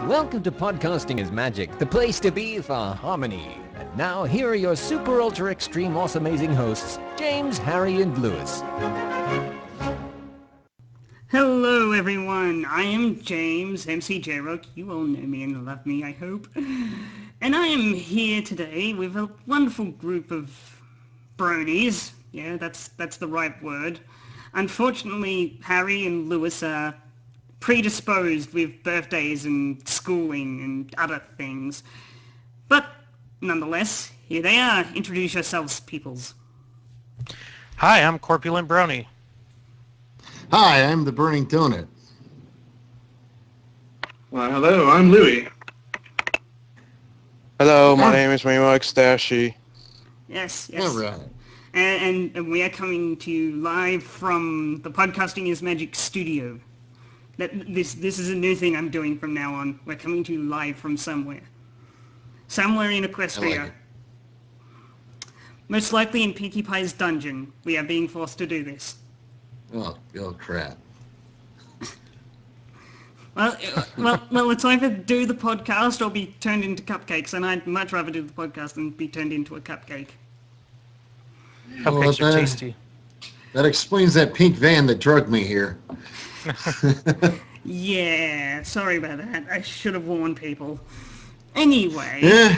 Welcome to Podcasting is Magic, the place to be for harmony. And now, here are your super ultra extreme awesome amazing hosts, James, Harry, and Lewis. Hello everyone, I am James, MC J-Rock. You all know me and love me, I hope. And I am here today with a wonderful group of bronies. Yeah, that's the right word. Unfortunately, Harry and Lewis are predisposed with birthdays and schooling and other things. But nonetheless, here they are. Introduce yourselves, peoples. Hi, I'm Corpulent Brony. Hi, I'm the Burning Donut. Well, hello, I'm Louie. Hello, my name is RainbowXDashe. Yes. All right. And we are coming to you live from the Podcasting is Magic studio. This is a new thing I'm doing from now on. We're coming to you live from somewhere. Somewhere in Equestria. Like Most likely in Pinkie Pie's dungeon. We are being forced to do this. oh crap. Well, it's either do the podcast or be turned into cupcakes, and I'd much rather do the podcast than be turned into a cupcake. Cupcakes are tasty. That explains that pink van that drugged me here. Yeah, sorry about that. I should have warned people. Anyway, Yeah.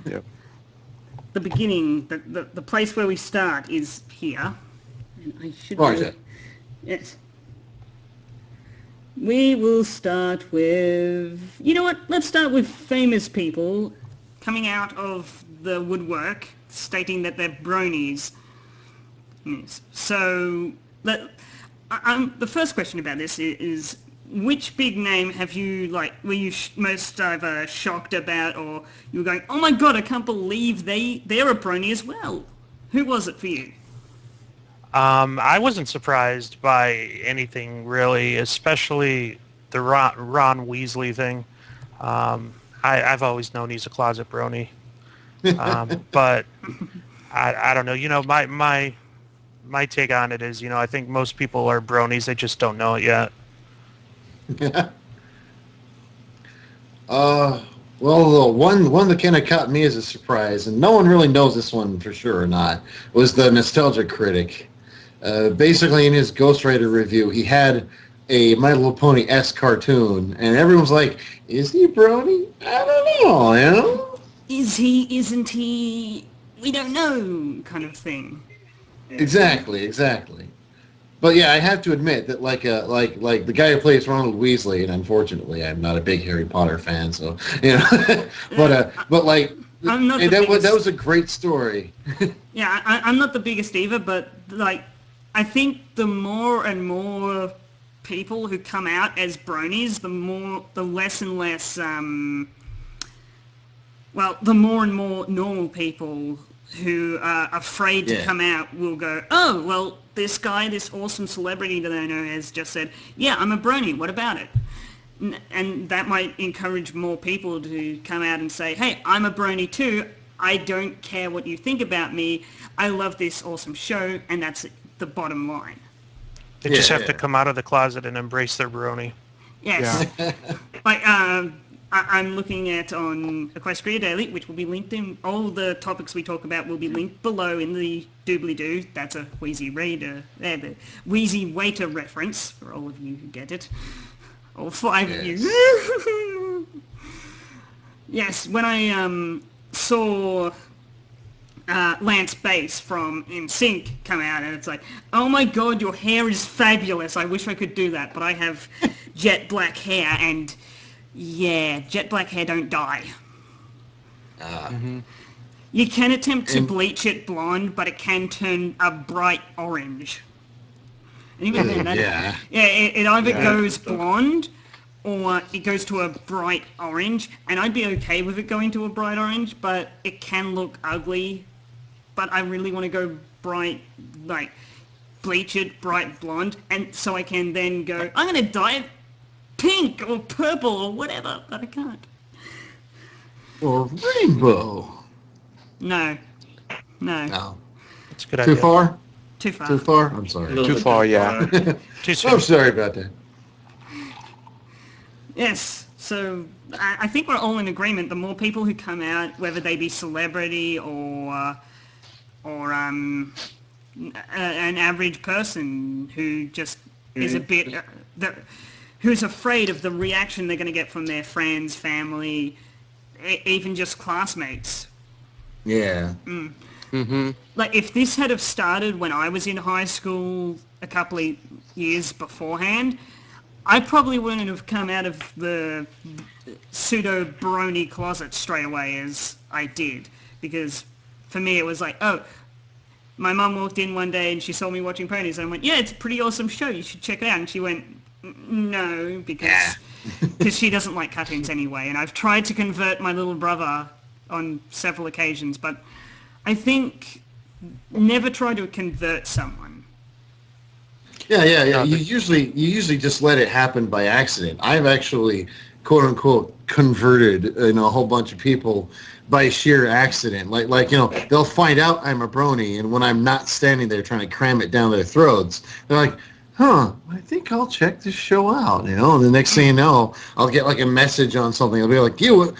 Yep. the beginning, the place where we start is here. And I should Okay. Yes. We will start with... You know what? Let's start with famous people coming out of the woodwork stating that they're bronies. Yes. So, the first question about this is which big name have you, were you most either shocked about, or you were going, oh my god, I can't believe they're a brony as well? Who was it for you? I wasn't surprised by anything really, especially the Ron Weasley thing. I've always known he's a closet brony, but I don't know. You know, my take on it is, I think most people are bronies. They just don't know it yet. Well, the one that kind of caught me as a surprise, and no one really knows this one for sure or not, was the Nostalgia Critic. Basically, in his Ghost Rider review, he had a My Little Pony-esque cartoon, and everyone's like, is he brony? I don't know, you know? Is he, isn't he, we don't know kind of thing. Exactly. But yeah, I have to admit that like the guy who plays Ronald Weasley, and unfortunately I'm not a big Harry Potter fan, so but like I'm not hey, the that was a great story. Yeah, I'm not the biggest either, but I think the more and more people who come out as bronies, the less and less the more and more normal people who are afraid to come out will go, oh, well, this guy, this awesome celebrity that I know has just said, yeah, I'm a brony, what about it? And that might encourage more people to come out and say, hey, I'm a brony too. I don't care what you think about me. I love this awesome show, and that's the bottom line. They just have to come out of the closet and embrace their brony. Yes. I'm looking at on Equestria Daily, which will be linked in, all the topics we talk about will be linked below in the doobly-doo. That's a Wheezy Raider, the Wheezy Waiter reference, for all of you who get it. All 5 of you. Yes, when I saw Lance Bass from NSYNC come out, and it's like, oh my god, your hair is fabulous. I wish I could do that, but I have jet black hair, and yeah, jet black hair don't dye. You can attempt to bleach it blonde, but it can turn a bright orange. And even then, it either goes blonde or it goes to a bright orange, and I'd be okay with it going to a bright orange, but it can look ugly. But I really want to go bright, bleach it bright blonde, and so I can then go, I'm going to dye it pink or purple or whatever, but I can't. Or rainbow. No. It's a good Too idea. far? Too far. Too far? I'm sorry. Too far, yeah. Too soon. I'm sorry about that. Yes. So I think we're all in agreement. The more people who come out, whether they be celebrity or an average person who just is a bit who's afraid of the reaction they're going to get from their friends, family, even just classmates. Yeah. Like if this had have started when I was in high school a couple of years beforehand, I probably wouldn't have come out of the pseudo brony closet straight away as I did, because for me it was like, oh, my mum walked in one day and she saw me watching ponies and I went, yeah, it's a pretty awesome show, you should check it out. And she went, no, because she doesn't like cartoons anyway. And I've tried to convert my little brother on several occasions, but I think never try to convert someone. Yeah. You usually just let it happen by accident. I've actually, quote unquote, converted a whole bunch of people by sheer accident. Like they'll find out I'm a brony, and when I'm not standing there trying to cram it down their throats, they're like, I think I'll check this show out. And the next thing you know, I'll get like a message on something. I'll be like, you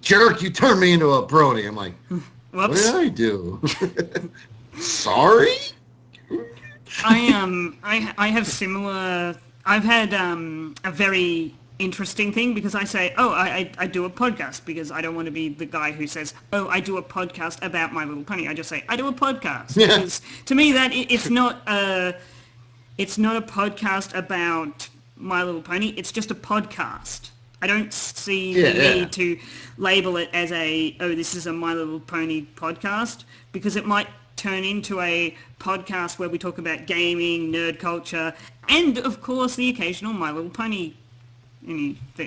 jerk, you turned me into a brony. I'm like, Whoops. what did I do? Sorry? I have similar. I've had a very interesting thing because I say, I do a podcast, because I don't want to be the guy who says, I do a podcast about My Little Pony. I just say I do a podcast, because to me that it's not a podcast about My Little Pony. It's just a podcast. I don't see the need to label it as this is a My Little Pony podcast, because it might turn into a podcast where we talk about gaming, nerd culture, and of course the occasional My Little Pony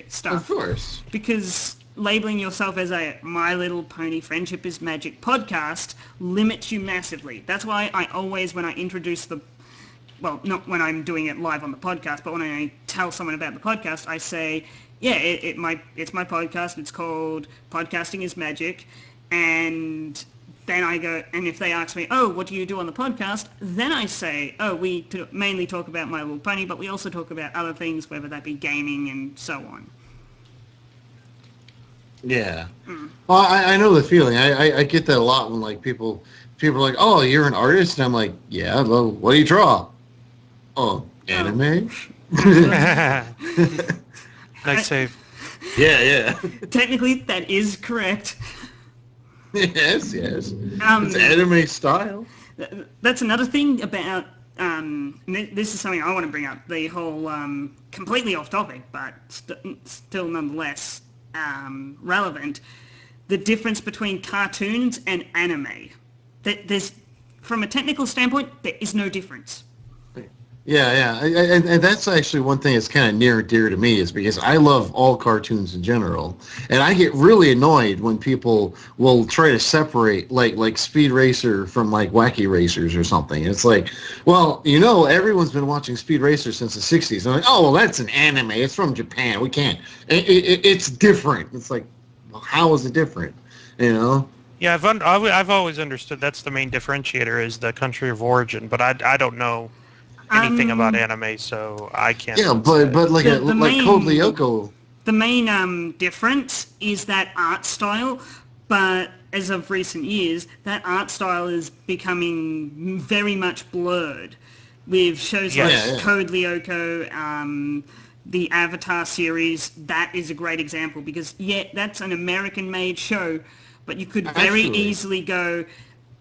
stuff. Of course. Because labeling yourself as a My Little Pony Friendship is Magic podcast limits you massively. That's why I always, when I introduce not when I'm doing it live on the podcast, but when I tell someone about the podcast, I say, it's my podcast. It's called Podcasting is Magic. And then I go, and if they ask me, what do you do on the podcast? Then I say, we mainly talk about My Little Pony, but we also talk about other things, whether that be gaming and so on. Yeah. Well, I know the feeling. I get that a lot when like people are like, oh, you're an artist? And I'm like, yeah, well, what do you draw? Oh, anime? Nice save. Yeah. Technically, that is correct. Yes. It's anime style. That's another thing about, this is something I want to bring up, the whole, completely off topic, but still nonetheless relevant, the difference between cartoons and anime. There's, from a technical standpoint, there is no difference. Yeah, and that's actually one thing that's kind of near and dear to me, is because I love all cartoons in general, and I get really annoyed when people will try to separate like Speed Racer from like Wacky Racers or something. It's like, well, everyone's been watching Speed Racer since the 60s. I'm like, well, that's an anime. It's from Japan. We can't. It's different. It's like, well, how is it different? Yeah, I've always understood that's the main differentiator is the country of origin, but I don't know anything about anime, so I can't. Yeah, but like Code Lyoko. The main difference is that art style, but as of recent years, that art style is becoming very much blurred with shows like Code Lyoko, the Avatar series. That is a great example, because that's an American-made show, but you could very easily go,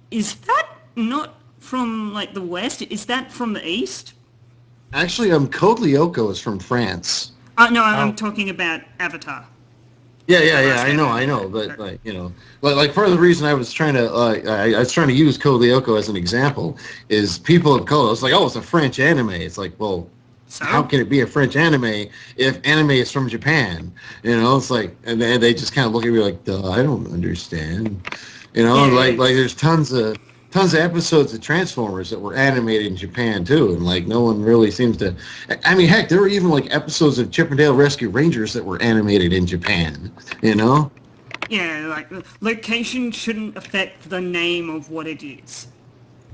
is that not from like the West? Is that from the East? Actually, Code Lyoko is from France. No, I'm talking about Avatar. Yeah, I know, but like part of the reason I was trying to I was trying to use Code Lyoko as an example is people have called us like, it's a French anime. It's like, well, so? How can it be a French anime if anime is from Japan? It's like, and they just kind of look at me like, duh, I don't understand. Like there's tons of episodes of Transformers that were animated in Japan too, and like no one really seems to. I mean, heck, there were even like episodes of Chip and Dale Rescue Rangers that were animated in Japan. Yeah, like location shouldn't affect the name of what it is.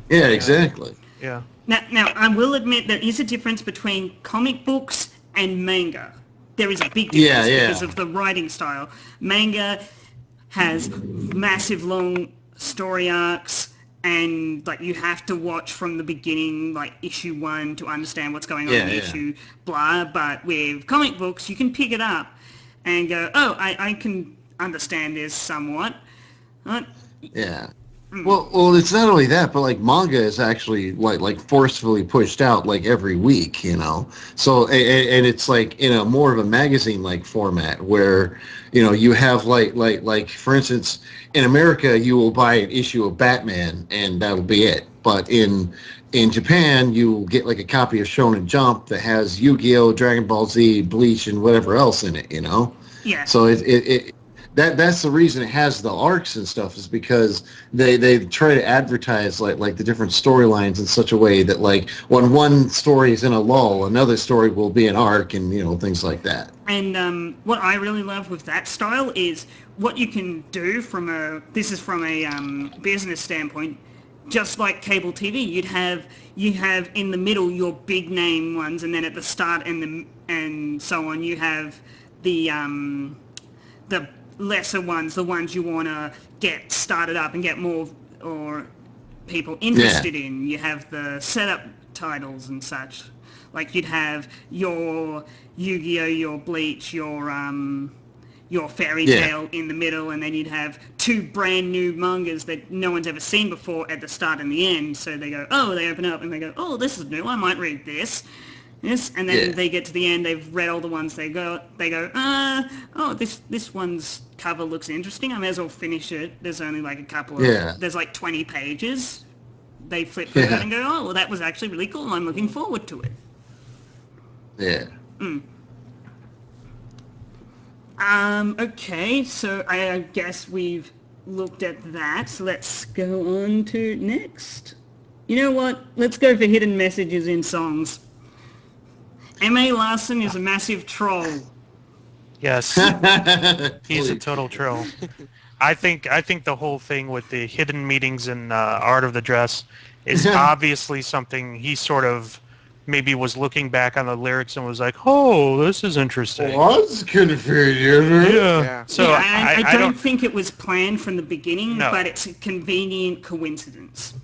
Yeah, exactly. Yeah. Now I will admit there is a difference between comic books and manga. there is a big Yeah, difference yeah. because of the writing style. Manga has massive long story arcs, and like you have to watch from the beginning, like issue 1, to understand what's going on in issue blah. But with comic books, you can pick it up and go, oh, I can understand this somewhat. Yeah. Well, it's not only that, but like manga is actually like forcefully pushed out like every week, you know. So and it's like in a more of a magazine like format where, you know, you have like for instance, in America you will buy an issue of Batman and that'll be it. But in Japan you will get like a copy of Shonen Jump that has Yu-Gi-Oh, Dragon Ball Z, Bleach, and whatever else in it, you know. Yeah. So that's the reason it has the arcs and stuff, is because they try to advertise like the different storylines in such a way that like when one story is in a lull, another story will be an arc, and you know, things like that. And what I really love with that style is what you can do from a business standpoint. Just like cable TV, you have in the middle your big name ones, and then at the start and so on you have the lesser ones, the ones you want to get started up and get more or people interested in. You have the setup titles and such. Like you'd have your Yu-Gi-Oh, your Bleach, your Fairy Tale in the middle, and then you'd have 2 brand new mangas that no one's ever seen before at the start and the end. So they go, oh, they open up and they go, oh, this is new, I might read this. Yes, and then they get to the end, they've read all the ones they go, oh, this one's cover looks interesting, I may as well finish it. There's only like a couple of, there's like 20 pages. They flip through that and go, oh, well, that was actually really cool, I'm looking forward to it. Yeah. Okay, so I guess we've looked at that, so let's go on to next. You know what, let's go for hidden messages in songs. M.A. Larson is a massive troll. Yes, he's a total troll. I think the whole thing with the hidden meanings in Art of the Dress is obviously something he sort of maybe was looking back on the lyrics and was like, oh, this is interesting. Was confusing. Yeah. So I don't think it was planned from the beginning, No. but it's a convenient coincidence.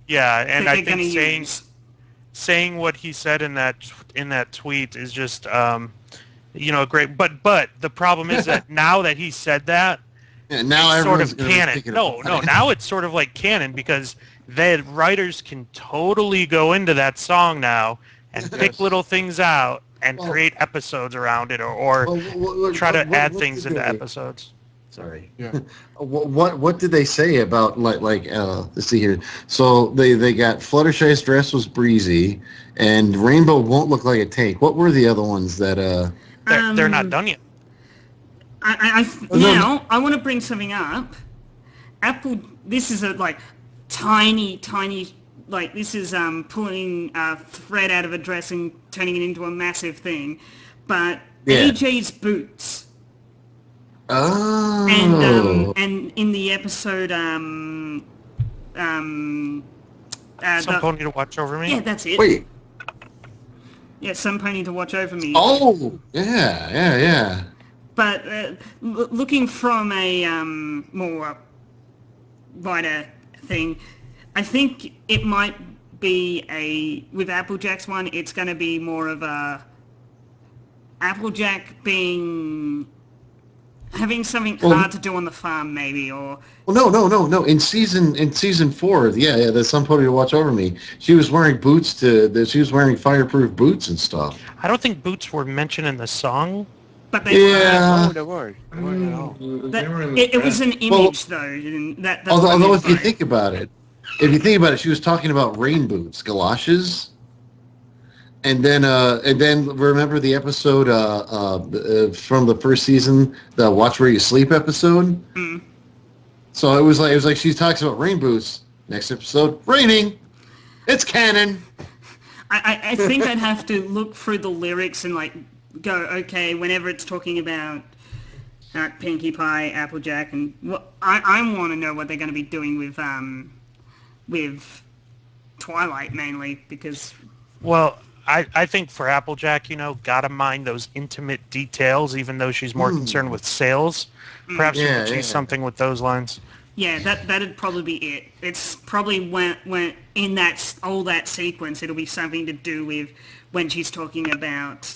Yeah, and that I they're think gonna saying what he said in that tweet is just great. But the problem is that now that he said that, now it's sort everyone's of gonna be canon. thinking No, about it. now it's sort of like canon because the writers can totally go into that song now and pick little things out and create episodes around it or try to add things into episodes. Sorry. Yeah. What did they say about let's see here. So they got Fluttershy's dress was breezy, and Rainbow won't look like a tank. What were the other ones that They're not done yet. I want to bring something up. Apple. This is a tiny. This is pulling a thread out of a dress and turning it into a massive thing. But AJ's boots. Oh. And in the episode Some Pony to Watch Over Me. Yeah, that's it. Wait. Yeah, Some Pony to Watch Over Me. Oh, yeah. But looking from a more wider thing, I think it might be with Applejack's one, it's going to be more of a Applejack having something hard to do on the farm, maybe, or... Well, no. In season 4, the Some Pony to Watch Over Me, she was wearing she was wearing fireproof boots and stuff. I don't think boots were mentioned in the song. But they were... Oh, they weren't. They weren't at all. It was an image, though. And that's although if you think about it, she was talking about rain boots, galoshes. And then remember the episode from the first season, the Watch Where You Sleep episode? Mm. So it was like she talks about rain boots. Next episode, raining. It's canon. I think I'd have to look through the lyrics and go, okay, whenever it's talking about Pinkie Pie, Applejack, and I want to know what they're going to be doing with Twilight mainly, because... Well, I think for Applejack, gotta mind those intimate details, even though she's more concerned with sales. Perhaps we could see something with those lines. Yeah, that'd probably be it. It's probably when in that sequence, it'll be something to do with when she's talking about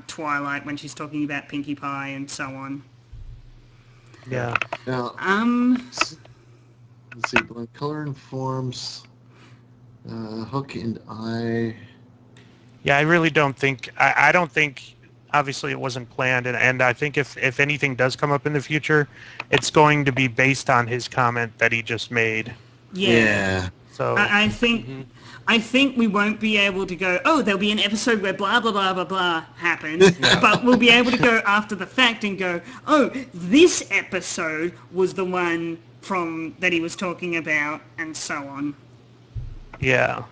Twilight, when she's talking about Pinkie Pie, and so on. Yeah. Now, let's see, blank color and forms, hook and eye. Yeah, I really don't think. I don't think. Obviously, it wasn't planned, and I think if anything does come up in the future, it's going to be based on his comment that he just made. Yeah. So I think we won't be able to go, oh, there'll be an episode where blah, blah, blah, blah, blah happens, but we'll be able to go after the fact and go, oh, this episode was the one that he was talking about, and so on. Yeah.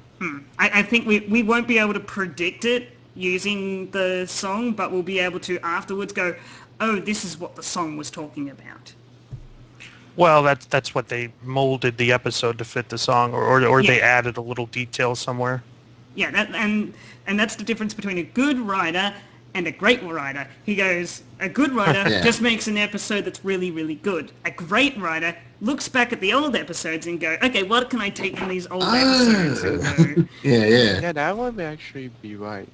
I think we won't be able to predict it using the song, but we'll be able to afterwards go, oh, this is what the song was talking about. Well, that's what they molded the episode to fit the song, or they added a little detail somewhere. Yeah, and that's the difference between a good writer and a great writer. He goes, a good writer just makes an episode that's really, really good. A great writer looks back at the old episodes and go, okay, what can I take from these old episodes? And go, Yeah, that one may actually be right.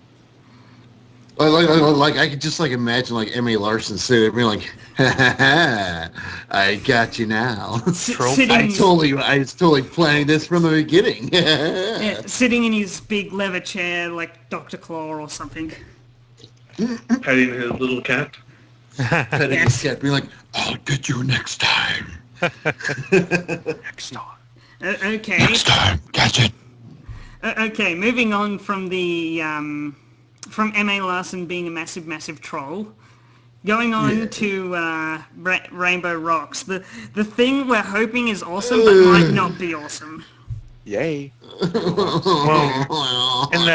Like I could just imagine Emily Larson sitting there being like, ha, ha, ha, I got you now. I was totally planning this from the beginning. Sitting in his big leather chair like Dr. Claw or something. Petting his little cat. Petting his cat, being like, I'll get you next time. Next time. Okay. Next time, catch it. Okay, moving on from the from M.A. Larson being a massive, massive troll, going on to Rainbow Rocks. The thing we're hoping is awesome, but might not be awesome. Yay. Well, in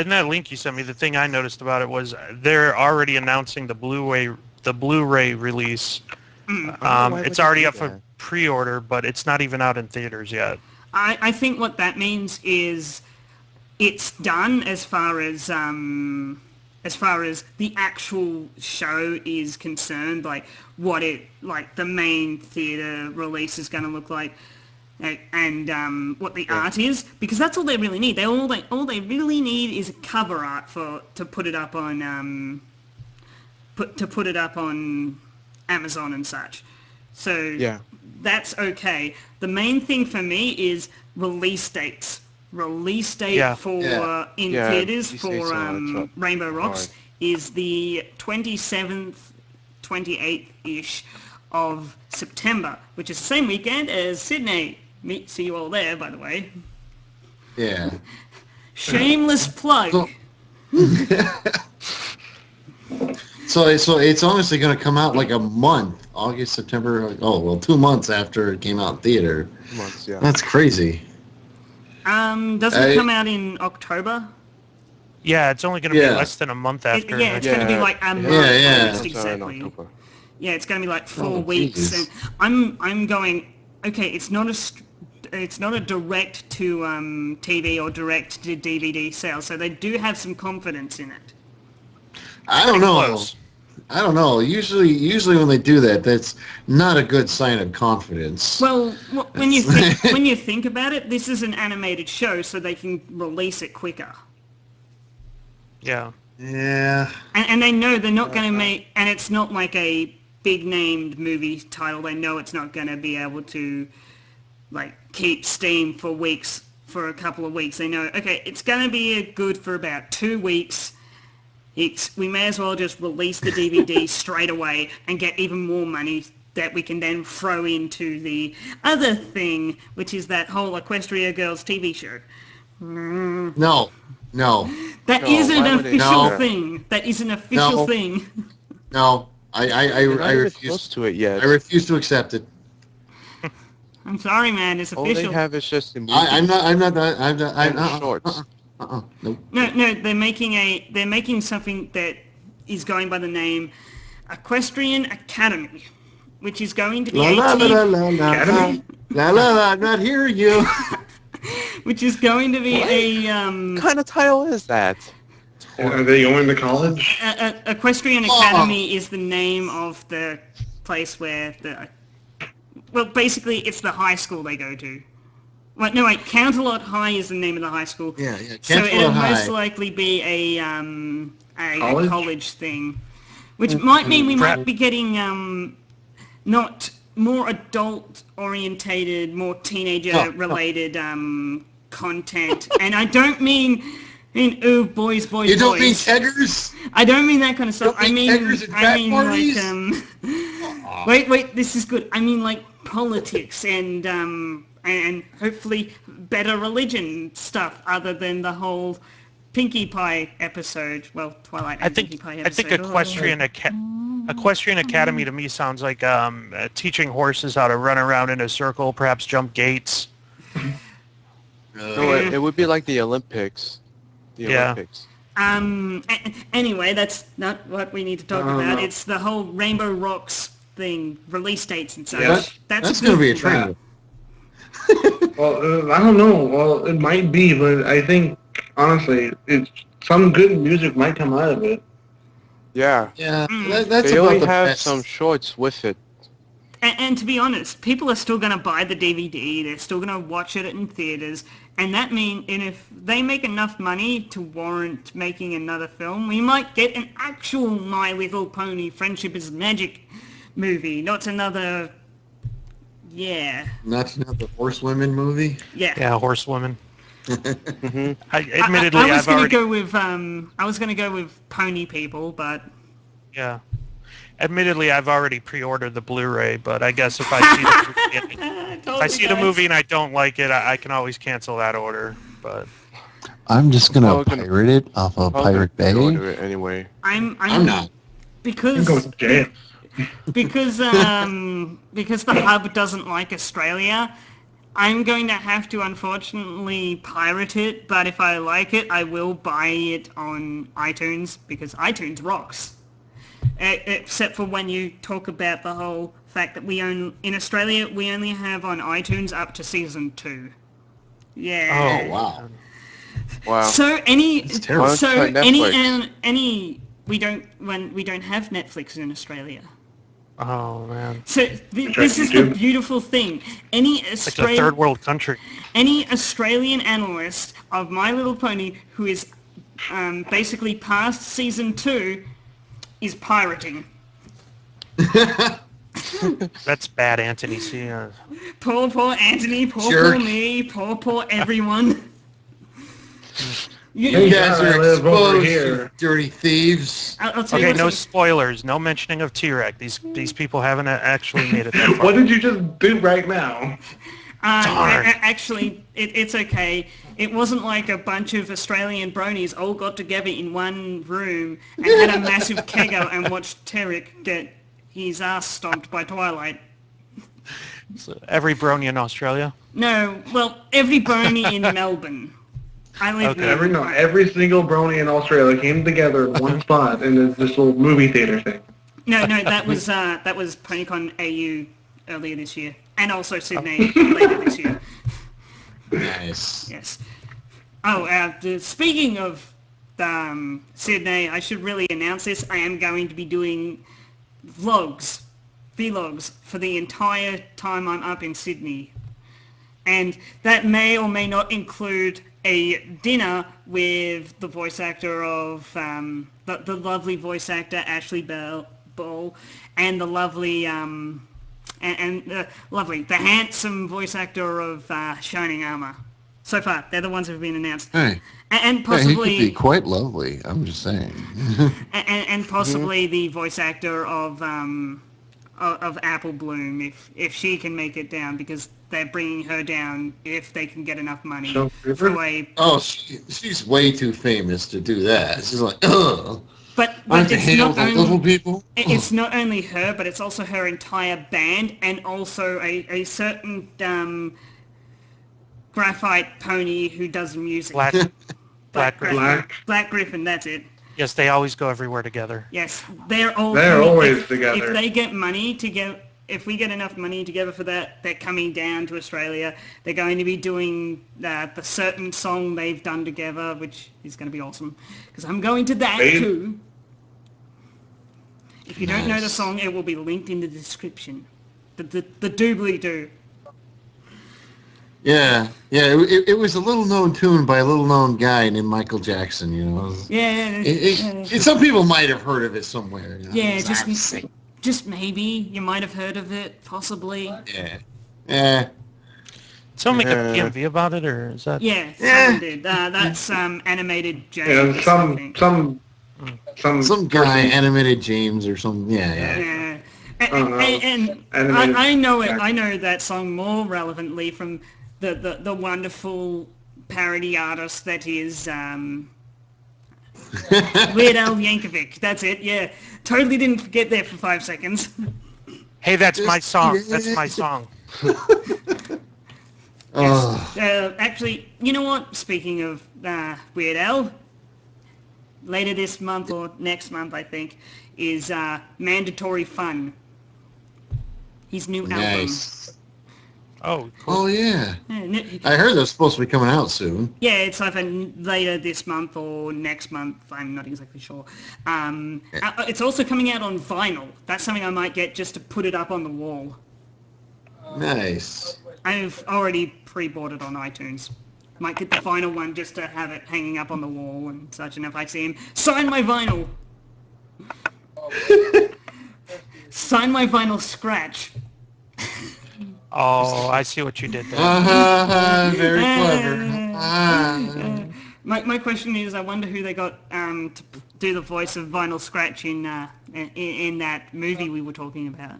that link you sent me, the thing I noticed about it was they're already announcing the Blu-ray release. It's already up for pre-order, but it's not even out in theaters yet. I think what that means is it's done as far as the actual show is concerned, like the main theater release is going to look like, and what the art is, because that's all they really need. All they really need is a cover art to put it up on Amazon and such. So that's okay. The main thing for me is release dates. Release date for in theaters for Rainbow Rocks is the 27th, 28th-ish of September, which is the same weekend as Sydney. See you all there, by the way. Yeah. Shameless plug. So it's honestly going to come out like a month, August, September. 2 months after it came out in theater. Months, yeah. That's crazy. Doesn't it come out in October? Yeah, it's only going to be less than a month after. It's going to be like a month. Yeah. Exactly. Yeah, it's going to be like 4 weeks, and I'm going. Okay, it's not a direct to TV or direct to DVD sale, so they do have some confidence in it. I don't know. Usually when they do that, that's not a good sign of confidence. Well, when you think about it, this is an animated show, so they can release it quicker. Yeah. Yeah. And they know they're not going to make, and it's not like a big named movie title. They know it's not going to be able to keep steam for a couple of weeks. They know, okay, it's going to be good for about 2 weeks. We may as well just release the DVD straight away and get even more money that we can then throw into the other thing, which is that whole Equestria Girls TV show. No. That is an official thing. That is an official thing. No, I refuse. Close to it yet. I refuse to accept it. I'm sorry, man. It's official. All they have is just the movie. I'm not. Shorts. Nope. No. They're making something that is going by the name Equestrian Academy, which is going to be I'm not hearing you. which is going to be What kind of title is that? Are they going to college? Equestrian Academy is the name of the place where well, basically it's the high school they go to. Wait, no, wait, Counterlot High is the name of the high school. Yeah. So Canterlot it'll High. most likely be a College? college thing, which might mean we Crap. might be getting not more adult orientated, more teenager related content. And I don't mean ooh, boys. You don't mean keggers? I don't mean that kind of stuff. You don't mean keggers and frat parties? Wait, this is good. I mean like politics and hopefully better religion stuff other than the whole Pinkie Pie episode. Well, Twilight and Pinkie Pie episode. Equestrian Academy to me sounds like teaching horses how to run around in a circle, perhaps jump gates. No, it would be like the Olympics. Olympics. Anyway, that's not what we need to talk about. It's the whole Rainbow Rocks thing, release dates and such. Yeah, that's going to be a train. Well, I don't know. Well, it might be, but I think, honestly, some good music might come out of it. Yeah. Yeah, that's They about only the have best. some shorts with it. And to be honest, people are still going to buy the DVD. They're still going to watch it in theaters. And that means, and if they make enough money to warrant making another film, we might get an actual My Little Pony Friendship is Magic movie, not another... Yeah. Not another horsewomen movie? Yeah. Yeah, horsewomen. Mm-hmm. Admittedly, I was I've going already... to go with I was going to go with Pony People, but Yeah. Admittedly, I've already pre-ordered the Blu-ray, but I guess if I see the movie and I don't like it, I can always cancel that order. But I'm just gonna Oh, gonna- pirate it off of Pirate Bay. Order it anyway. I'm not. because Go to jail. because the hub doesn't like Australia. I'm going to have to unfortunately pirate it, but if I like it, I will buy it on iTunes because iTunes rocks. Except for when you talk about the whole fact that in Australia we only have on iTunes up to season 2. Yeah. Oh, wow. Wow. So That's terrible. Why don't you try Netflix? we don't have Netflix in Australia. oh man, So this is the beautiful thing. it's like a third world country. Any Australian analyst of My Little Pony who is basically past season 2 is pirating. That's bad, Anthony. See, Poor Anthony, poor Jerk. me, poor everyone. You guys I are live over exposed, here. you dirty thieves. I'll tell you okay, no what's- spoilers, no mentioning of T-Rex. These people haven't actually made it that far. What did you just do right now? Darn. Actually, it's okay. It wasn't like a bunch of Australian bronies all got together in one room and had a massive kegger and watched Terek get his ass stomped by Twilight. So every brony in Australia. No, well, every brony in Melbourne. I live Okay. in Every single brony in Australia came together in one spot in this little movie theater thing. No, that was PonyCon AU earlier this year, and also Sydney later this year. Nice. Yes. Oh, speaking of Sydney, I should really announce this. I am going to be doing vlogs for the entire time I'm up in Sydney. And that may or may not include a dinner with the voice actor of, the lovely voice actor Ashley Ball, and the lovely, the handsome voice actor of Shining Armor. So far, they're the ones who've been announced. Hey, And yeah, possibly... he could be quite lovely. I'm just saying. and possibly the voice actor of Apple Bloom, if she can make it down, because they're bringing her down if they can get enough money So, for a... Oh, she's way too famous to do that. She's like, ugh. But Aren't to it's handle not the only little people? it's not only her, but it's also her entire band, and also a certain graphite pony who does music. Black Griffin. Black Griffin, that's it. Yes, they always go everywhere together. Yes, they're all. They're always if together. If they get money to get if we get enough money together for that, they're coming down to Australia. They're going to be doing the certain song they've done together, which is going to be awesome. Because I'm going to that too. If you don't know the song, it will be linked in the description. The doobly-doo. Yeah. It was a little-known tune by a little-known guy named Michael Jackson. Some people might have heard of it somewhere. Yeah, just maybe you might have heard of it, possibly. Yeah. Someone make a PMV about it, or is that? Yeah, someone did. That's animated James. Some guy animated James or some. Yeah. And I know it. I know that song more relevantly from the wonderful parody artist that is Weird Al Yankovic. That's it. Yeah, totally didn't forget there for 5 seconds. Hey, that's my song. That's my song. Actually, you know what? Speaking of Weird Al, later this month or next month, I think, is Mandatory Fun. His new album. Oh, cool. Oh, yeah. I heard that's supposed to be coming out soon. Yeah, it's either later this month or next month. I'm not exactly sure. It's also coming out on vinyl. That's something I might get just to put it up on the wall. Nice. I've already pre-bought it on iTunes. Might get the vinyl one just to have it hanging up on the wall and such. And if I see him, sign my vinyl. Sign my vinyl scratch. Oh, I see what you did there. Very clever. My question is, I wonder who they got to do the voice of Vinyl Scratch in that movie we were talking about.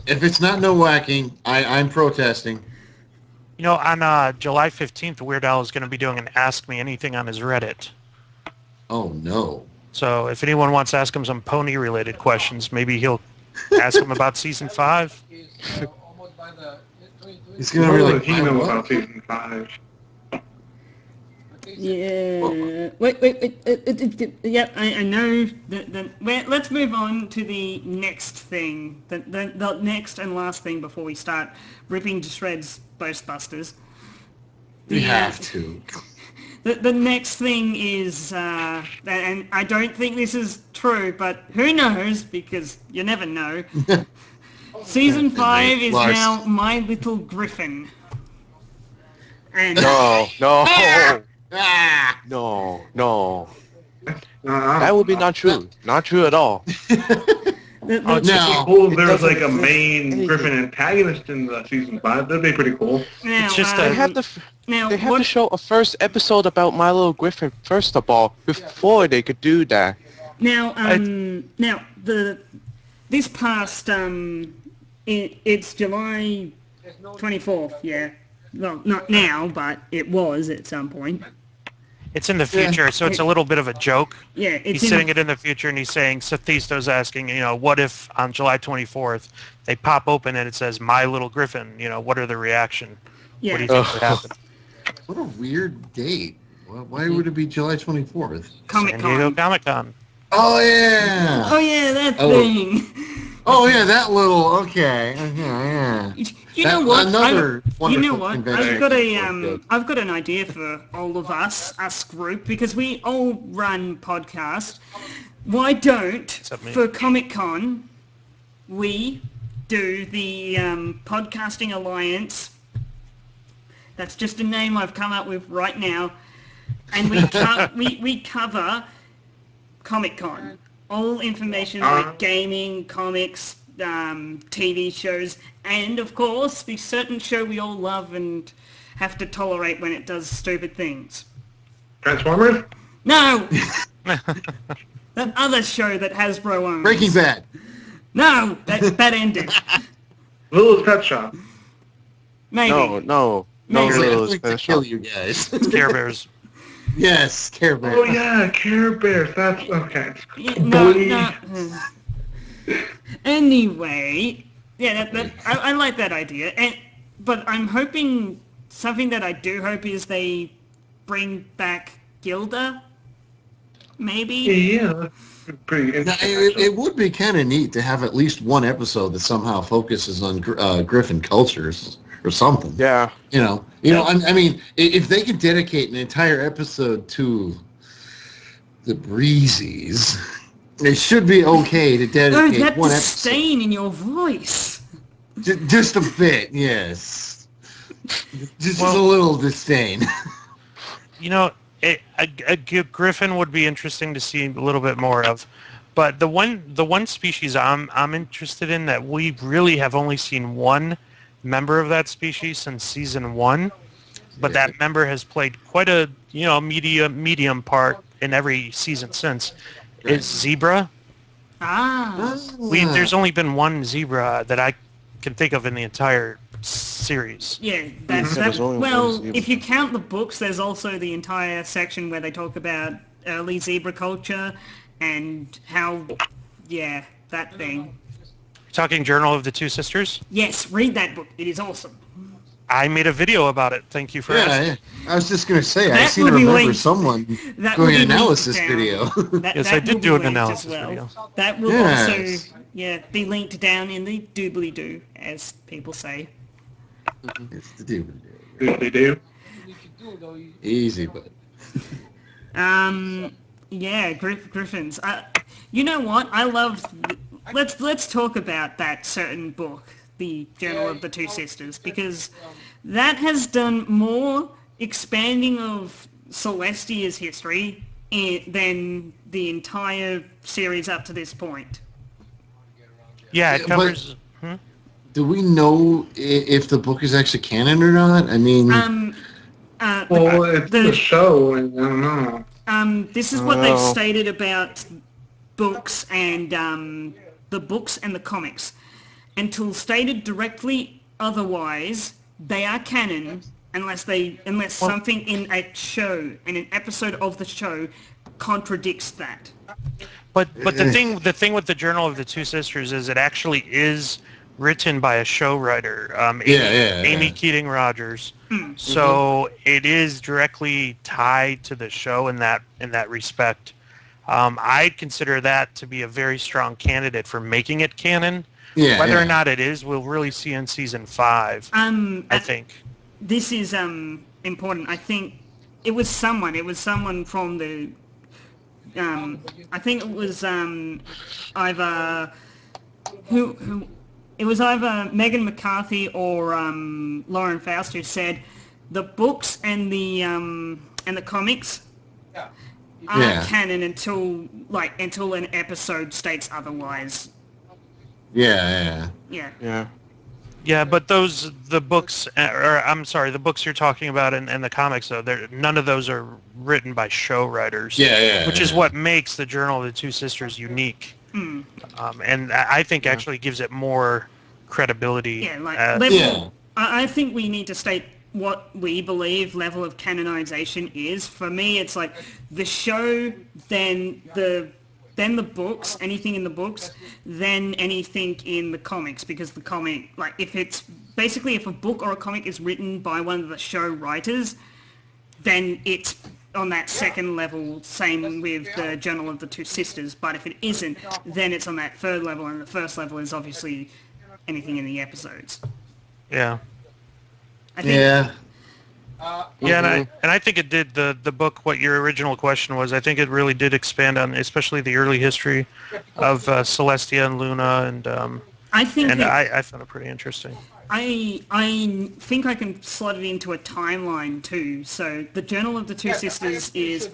If it's not no whacking, I'm protesting. You know, on July 15th, Weird Al is going to be doing an Ask Me Anything on his Reddit. Oh, no. So if anyone wants to ask him some pony-related questions, maybe he'll ask him about Season 5. He's going to be like, he knows about Season 5. Yeah. Wait. Yep, I know. Let's move on to the next thing. The next and last thing before we start ripping to shreds Ghostbusters. We have to. The next thing is, and I don't think this is true, but who knows, because you never know. Season 5 is now My Little Griffin. And No. Ah! No. That would be not true. Not true at all. There's like a main Griffin antagonist in the Season 5. That'd be pretty cool. Now, It's just They have to show a first episode about My Little Griffin first of all before they could do that. Now, this past it's July 24th. Yeah. Well, not now, but it was at some point. It's in the future, so it's a little bit of a joke. Yeah, he's saying it in the future, and he's saying, Sethisto's asking, what if on July 24th they pop open and it says My Little Griffin? What are the reaction? Yeah. What do you think would happen? What a weird date. Why would it be July 24th? Comic-Con. San Diego Comic-Con. Oh, yeah. Oh, yeah, that thing. Oh, yeah, that little, okay. Yeah. You know what? Another wonderful convention. convention. I've got an idea for all of us group, because we all run podcasts. Why don't, for Comic-Con, we do the Podcasting Alliance. That's just a name I've come up with right now. And we cover Comic-Con. All information like gaming, comics, TV shows, and of course the certain show we all love and have to tolerate when it does stupid things. Transformers? No! That other show that Hasbro owns. Breaking Bad. No! That ended. Little's Pet Shop. Maybe. No, Little's Pet Shop. Kill you guys. Care Bears. Yes, Care Bears. Oh yeah, Care Bears. That's okay. No. Anyway, yeah, I like that idea, but I'm hoping something that I do hope is they bring back Gilda. maybe. Yeah, that's pretty Now, interesting. it would be kind of neat to have at least one episode that somehow focuses on Griffin cultures or something. Yeah. I mean, if they could dedicate an entire episode to the Breezies, it should be okay to Oh, dedicate that one disdain in your voice. episode. Just a bit, yes. Just a Well- little disdain. You know, a griffin would be interesting to see a little bit more of, but the one species I'm interested in that we really have only seen one member of that species since season 1, but that member has played quite a medium part in every season since, is zebra. Ah. There's only been one zebra that I can think of in the entire series. Yeah, that's there's only one well, zebra. if you count the books, there's also the entire section where they talk about early zebra culture and how, yeah, that thing. Talking Journal of the Two Sisters. Yes, read that book. It is awesome. I made a video about it. Thank you for asking. I was just going to say, I That seem will to be remember linked. someone That will doing be an linked analysis down. video. Yes, That I did will do be an linked analysis as well. video. That will Yes. also, be linked down in the doobly-doo, as people say. It's the dude. They do. Easy, but Yeah, Griffins. You know what? I love. Let's talk about that certain book, the Journal of the Two Sisters, because that has done more expanding of Celestia's history than the entire series up to this point. Yeah, it Yeah, covers. do we know if the book is actually canon or not? I mean, Well, it's the show, and I don't know. This is what they've Oh. stated about books and the books and the comics. Until stated directly otherwise, they are canon unless something in a show, in an episode of the show, contradicts that. But the thing with the Journal of the Two Sisters is it actually is written by a show writer, Amy Keating Rogers. So it is directly tied to the show in that respect. I'd consider that to be a very strong candidate for making it canon. Whether or not it is, we'll really see in season 5. I think. This is important. I think it was someone from the I think it was either who it was either Megan McCarthy or Lauren Faust who said the books and the comics aren't canon until an episode states otherwise. yeah. Yeah. Yeah, but the books you're talking about and the comics, though, none of those are written by show writers. Which is what makes the Journal of the Two Sisters unique. And I think actually gives it more credibility. Yeah, I think we need to state what we believe level of canonization is. For me, it's like the show, then the books, anything in the books, then anything in the comics, because the comic, if a book or a comic is written by one of the show writers, then it's on that second level, same with the Journal of the Two Sisters. But if it isn't, then it's on that third level, and the first level is obviously anything in the episodes. Yeah. I think, and I think it did the book. What your original question was, I think it really did expand on, especially the early history of Celestia and Luna, and I found it pretty interesting. I think I can slot it into a timeline too. So the Journal of the Two Sisters is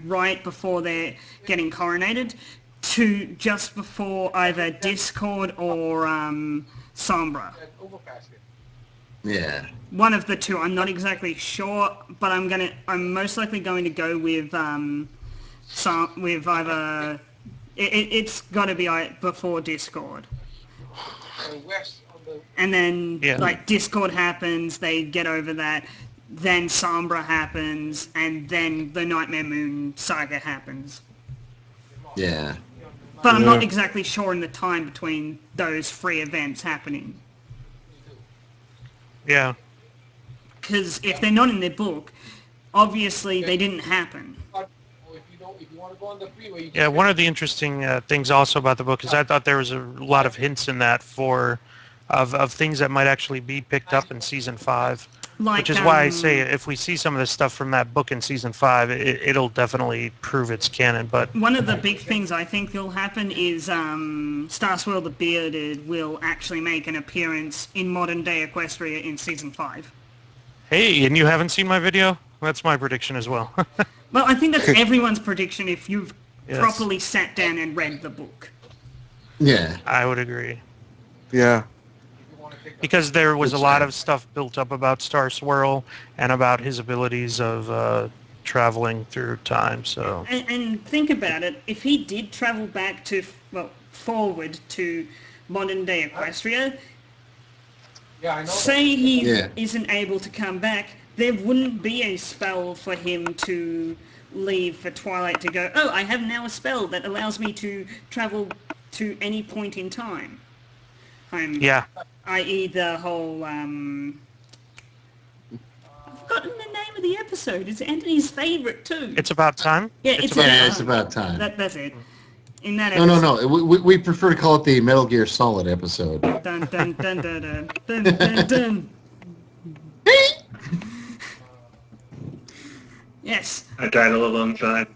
right before they're getting coronated, to just before either Discord or Sombra. Yeah. One of the two. I'm not exactly sure, but I'm most likely going to go with either. It's got to be before Discord. And then Discord happens, they get over that, then Sombra happens, and then the Nightmare Moon saga happens. Yeah. But I'm not exactly sure in the time between those 3 events happening. Yeah. Because if they're not in their book, obviously they didn't happen. Yeah, one of the interesting things also about the book is I thought there was a lot of hints in that of things that might actually be picked up in season 5. Like, which is why I say if we see some of this stuff from that book in season 5, it'll definitely prove its canon. But one of the big things I think will happen is Starswirl the Bearded will actually make an appearance in modern-day Equestria in season 5. Hey, and you haven't seen my video? That's my prediction as well. Well, I think that's everyone's prediction if you've Yes. properly sat down and read the book. Yeah. I would agree. Yeah. Because there was a lot of stuff built up about Star Swirl and about his abilities of traveling through time. So And think about it, if he did travel back to, well, forward to modern-day Equestria, say he isn't able to come back, there wouldn't be a spell for him to leave for Twilight to go, oh, I have now a spell that allows me to travel to any point in time. yeah, I.e. the whole, I've forgotten the name of the episode. It's Anthony's favourite too. it's about time. Yeah, it's It's about time. That's it. In that No, episode. we prefer to call it the Metal Gear Solid episode. Dun dun dun dun dun dun dun dun. Yes. I died a little inside.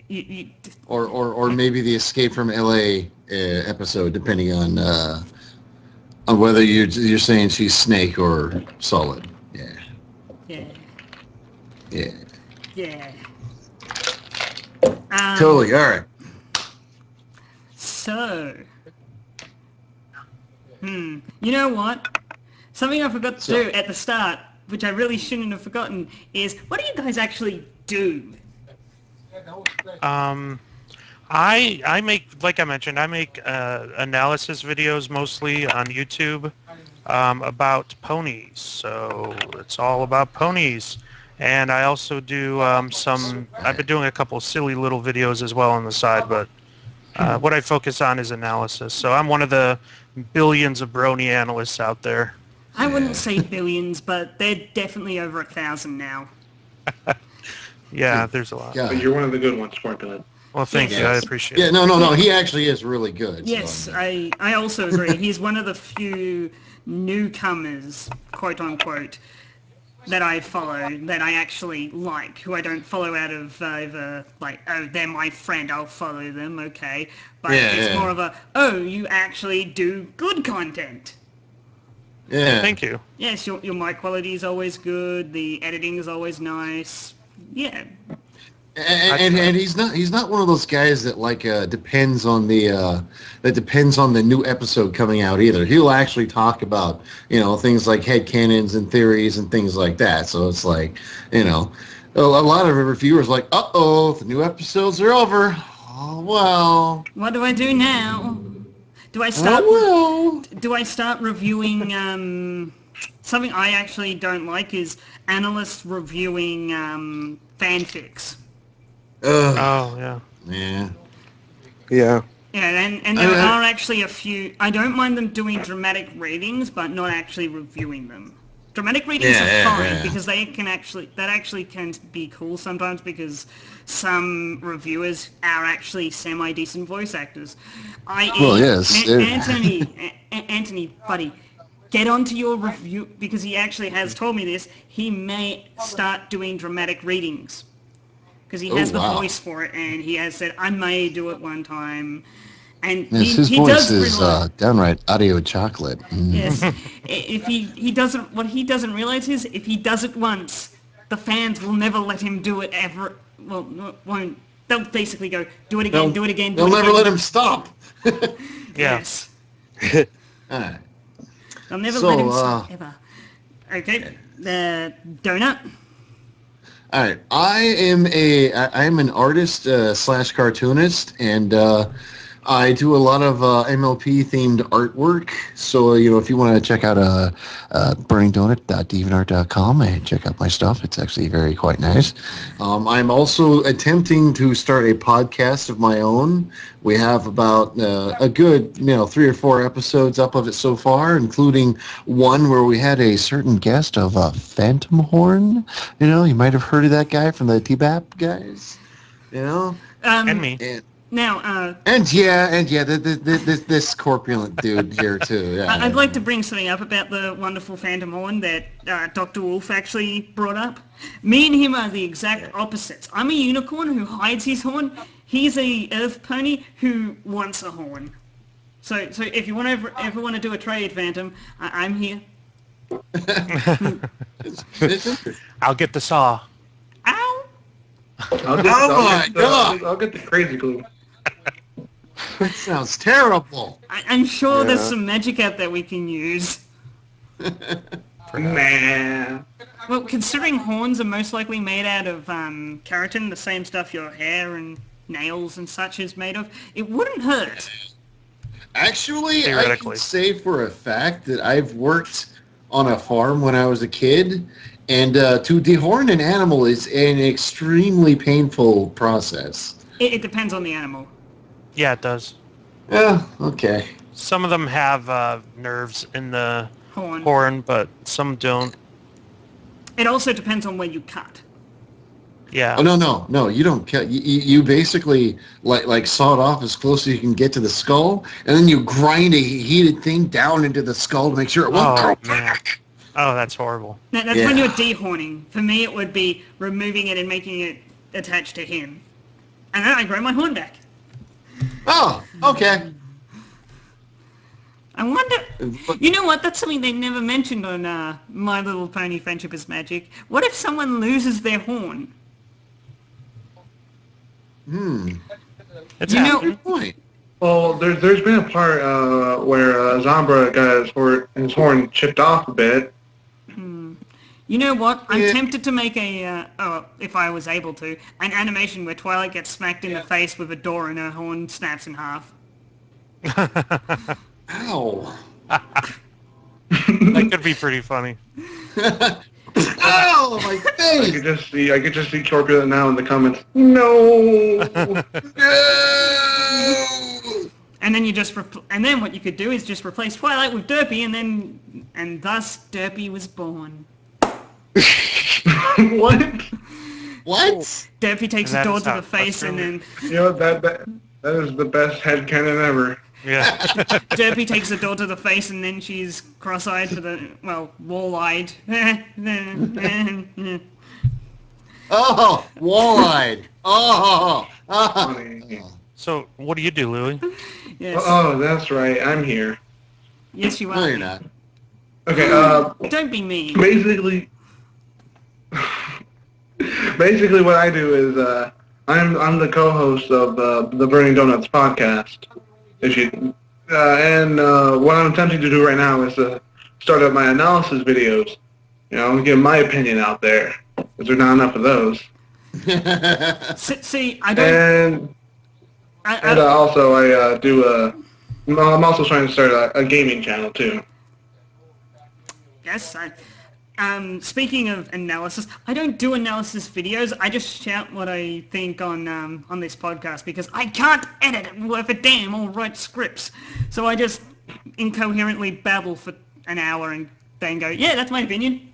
You, or maybe the Escape from LA episode, depending on whether you're saying she's Snake or Solid. Yeah. yeah. Yeah. Yeah. Totally. All right. So, you know what? Something I forgot to do at the start, which I really shouldn't have forgotten, is what do you guys actually do? I make, like I mentioned, I make analysis videos mostly on YouTube about ponies. So it's all about ponies. And I also do I've been doing a couple silly little videos as well on the side, but what I focus on is analysis. So I'm one of the billions of Brony analysts out there. I wouldn't say billions, but they're definitely over 1,000 now. Yeah, there's a lot. Yeah. But you're one of the good ones, Corpulent. Well, thank you. I appreciate Yeah. it. No. He actually is really good. Yes, So, I also agree. He's one of the few newcomers, quote unquote, that I follow, that I actually like, who I don't follow out of either, like, oh, they're my friend, I'll follow them, okay. But it's more of a, oh, you actually do good content. yeah. Thank you. Yes, your mic quality is always good, the editing is always nice. Yeah. And he's not one of those guys that depends on the new episode coming out either. He'll actually talk about things like headcanons and theories and things like that. So it's like a lot of reviewers like, the new episodes are over. Oh well. What do I do now? Do I start? Do I start reviewing? Something I actually don't like is analysts reviewing fanfics. Oh, yeah. Yeah. Yeah. Yeah, and there are actually a few. I don't mind them doing dramatic readings, but not actually reviewing them. Dramatic readings are fine because that actually can be cool sometimes because some reviewers are actually semi-decent voice actors. Anthony, buddy, get onto your review because he actually has told me this. He may start doing dramatic readings because he has the voice for it, and he has said, I may do it one time. And his he voice does is downright audio chocolate. Yes. If he doesn't, what he doesn't realize is if he does it once, the fans will never let him do it ever. Well, won't. They'll basically go, do it again, do it again, do it again. They'll never let him stop. Yes. All right. They'll never let him stop ever. Okay. Donut. All right. I'm an artist / cartoonist, and I do a lot of MLP-themed artwork, so if you want to check out burningdonut.deviantart.com and check out my stuff, it's actually quite nice. I'm also attempting to start a podcast of my own. We have about a good 3 or 4 episodes up of it so far, including one where we had a certain guest of Phantom Horn. You might have heard of that guy from the T-Bap guys. And me. Now, this corpulent dude here too. Yeah. I'd like to bring something up about the wonderful Phantom Horn that Dr. Wolf actually brought up. Me and him are the exact opposites. I'm a unicorn who hides his horn. He's a earth pony who wants a horn. So if you ever want to do a trade, Phantom, I'm here. I'll get the saw. Ow! I'll get the crazy glue. That sounds terrible. I'm sure there's some magic out there we can use. Nah. Well, considering horns are most likely made out of keratin, the same stuff your hair and nails and such is made of, it wouldn't hurt. Actually, I can say for a fact that I've worked on a farm when I was a kid, and to dehorn an animal is an extremely painful process. It depends on the animal. Yeah, it does. Yeah, okay. Some of them have nerves in the horn, but some don't. It also depends on where you cut. Yeah. Oh, no, you don't cut. You basically like saw it off as close as you can get to the skull, and then you grind a heated thing down into the skull to make sure it won't grow back. Oh, that's horrible. Now, that's when you're dehorning. For me, it would be removing it and making it attached to him. And then I grow my horn back. Oh, okay. I wonder... You know what? That's something they never mentioned on My Little Pony Friendship is Magic. What if someone loses their horn? It's good point. Well, there's been a part where Zombra got his horn chipped off a bit. You know what? I'm tempted to make if I was able to, an animation where Twilight gets smacked in the face with a door and her horn snaps in half. Ow. That could be pretty funny. Ow, my face! I could just see Corpulent now in the comments. No. No! And then and then what you could do is just replace Twilight with Derpy, and thus Derpy was born. What? Derpy takes a door to the face and then... that is the best headcanon ever. Yeah. Derpy takes a door to the face and then she's cross-eyed wall-eyed. Oh, wall-eyed. Oh. Funny. So, what do you do, Louie? Yes. Oh, that's right. I'm here. Yes, you are. No, you're not. Okay, Don't be mean. Basically what I do is, I'm the co-host of the Burning Donuts podcast. And what I'm attempting to do right now is to start up my analysis videos. Get my opinion out there, because there's not enough of those. See, I don't... And also I'm also trying to start a gaming channel too. Yes, speaking of analysis, I don't do analysis videos. I just shout what I think on this podcast because I can't edit it worth a damn or write scripts. So I just incoherently babble for an hour and then go, yeah, that's my opinion.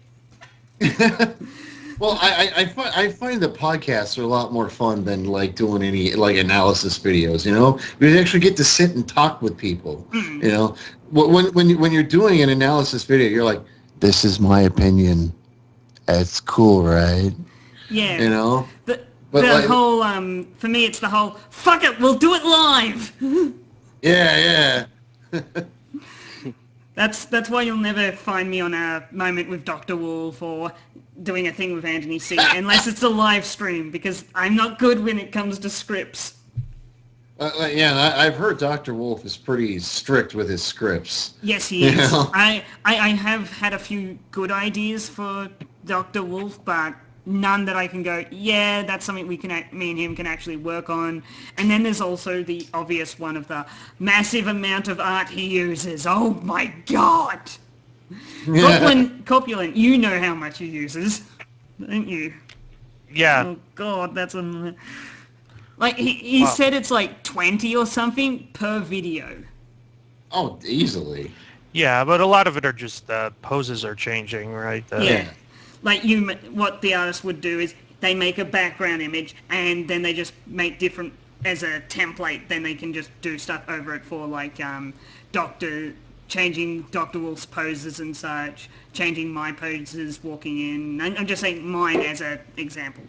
Well, I find the podcasts are a lot more fun than doing any analysis videos. You actually get to sit and talk with people. When you're doing an analysis video, you're like, this is my opinion. It's cool, right? Yeah. The whole for me, it's the whole fuck it, we'll do it live. Yeah. That's why you'll never find me on a moment with Dr. Wolf or doing a thing with Anthony C. unless it's a live stream, because I'm not good when it comes to scripts. I've heard Dr. Wolf is pretty strict with his scripts. Yes, he is. I have had a few good ideas for Dr. Wolf, but none that I can go, yeah, that's something me and him can actually work on. And then there's also the obvious one of the massive amount of art he uses. Oh my god! Corpulent, you know how much he uses, don't you? Yeah. Oh god, that's a... Like, he said it's like 20 or something per video. Oh, easily. Yeah, but a lot of it are just poses are changing, right? Yeah. Like what the artist would do is they make a background image and then they just make different as a template. Then they can just do stuff over it for like changing Dr. Wolf's poses and such, changing my poses walking in. I'm just saying mine as an example.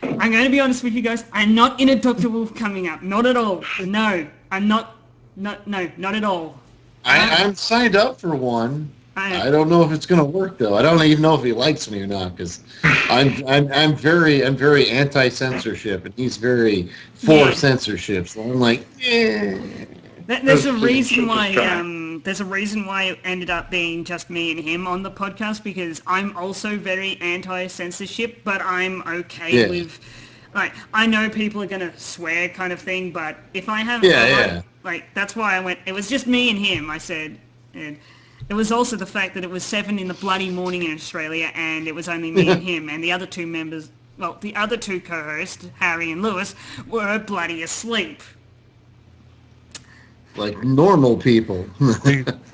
I'm going to be honest with you guys. I'm not in a Dr. Wolf coming up. Not at all. No, I'm not. No, not at all. I'm signed up for one. I don't know if it's going to work though. I don't even know if he likes me or not because I'm very anti-censorship and he's very for censorship. So I'm like, There's a reason why. There's a reason why it ended up being just me and him on the podcast because I'm also very anti-censorship, but I'm okay with. Like, I know people are gonna swear, kind of thing, but if I have, like, that's why I went. It was just me and him. I said, and it was also the fact that it was 7 in the bloody morning in Australia, and it was only me and him, and the other two members. Well, the other two co-hosts, Harry and Lewis, were bloody asleep. Like normal people.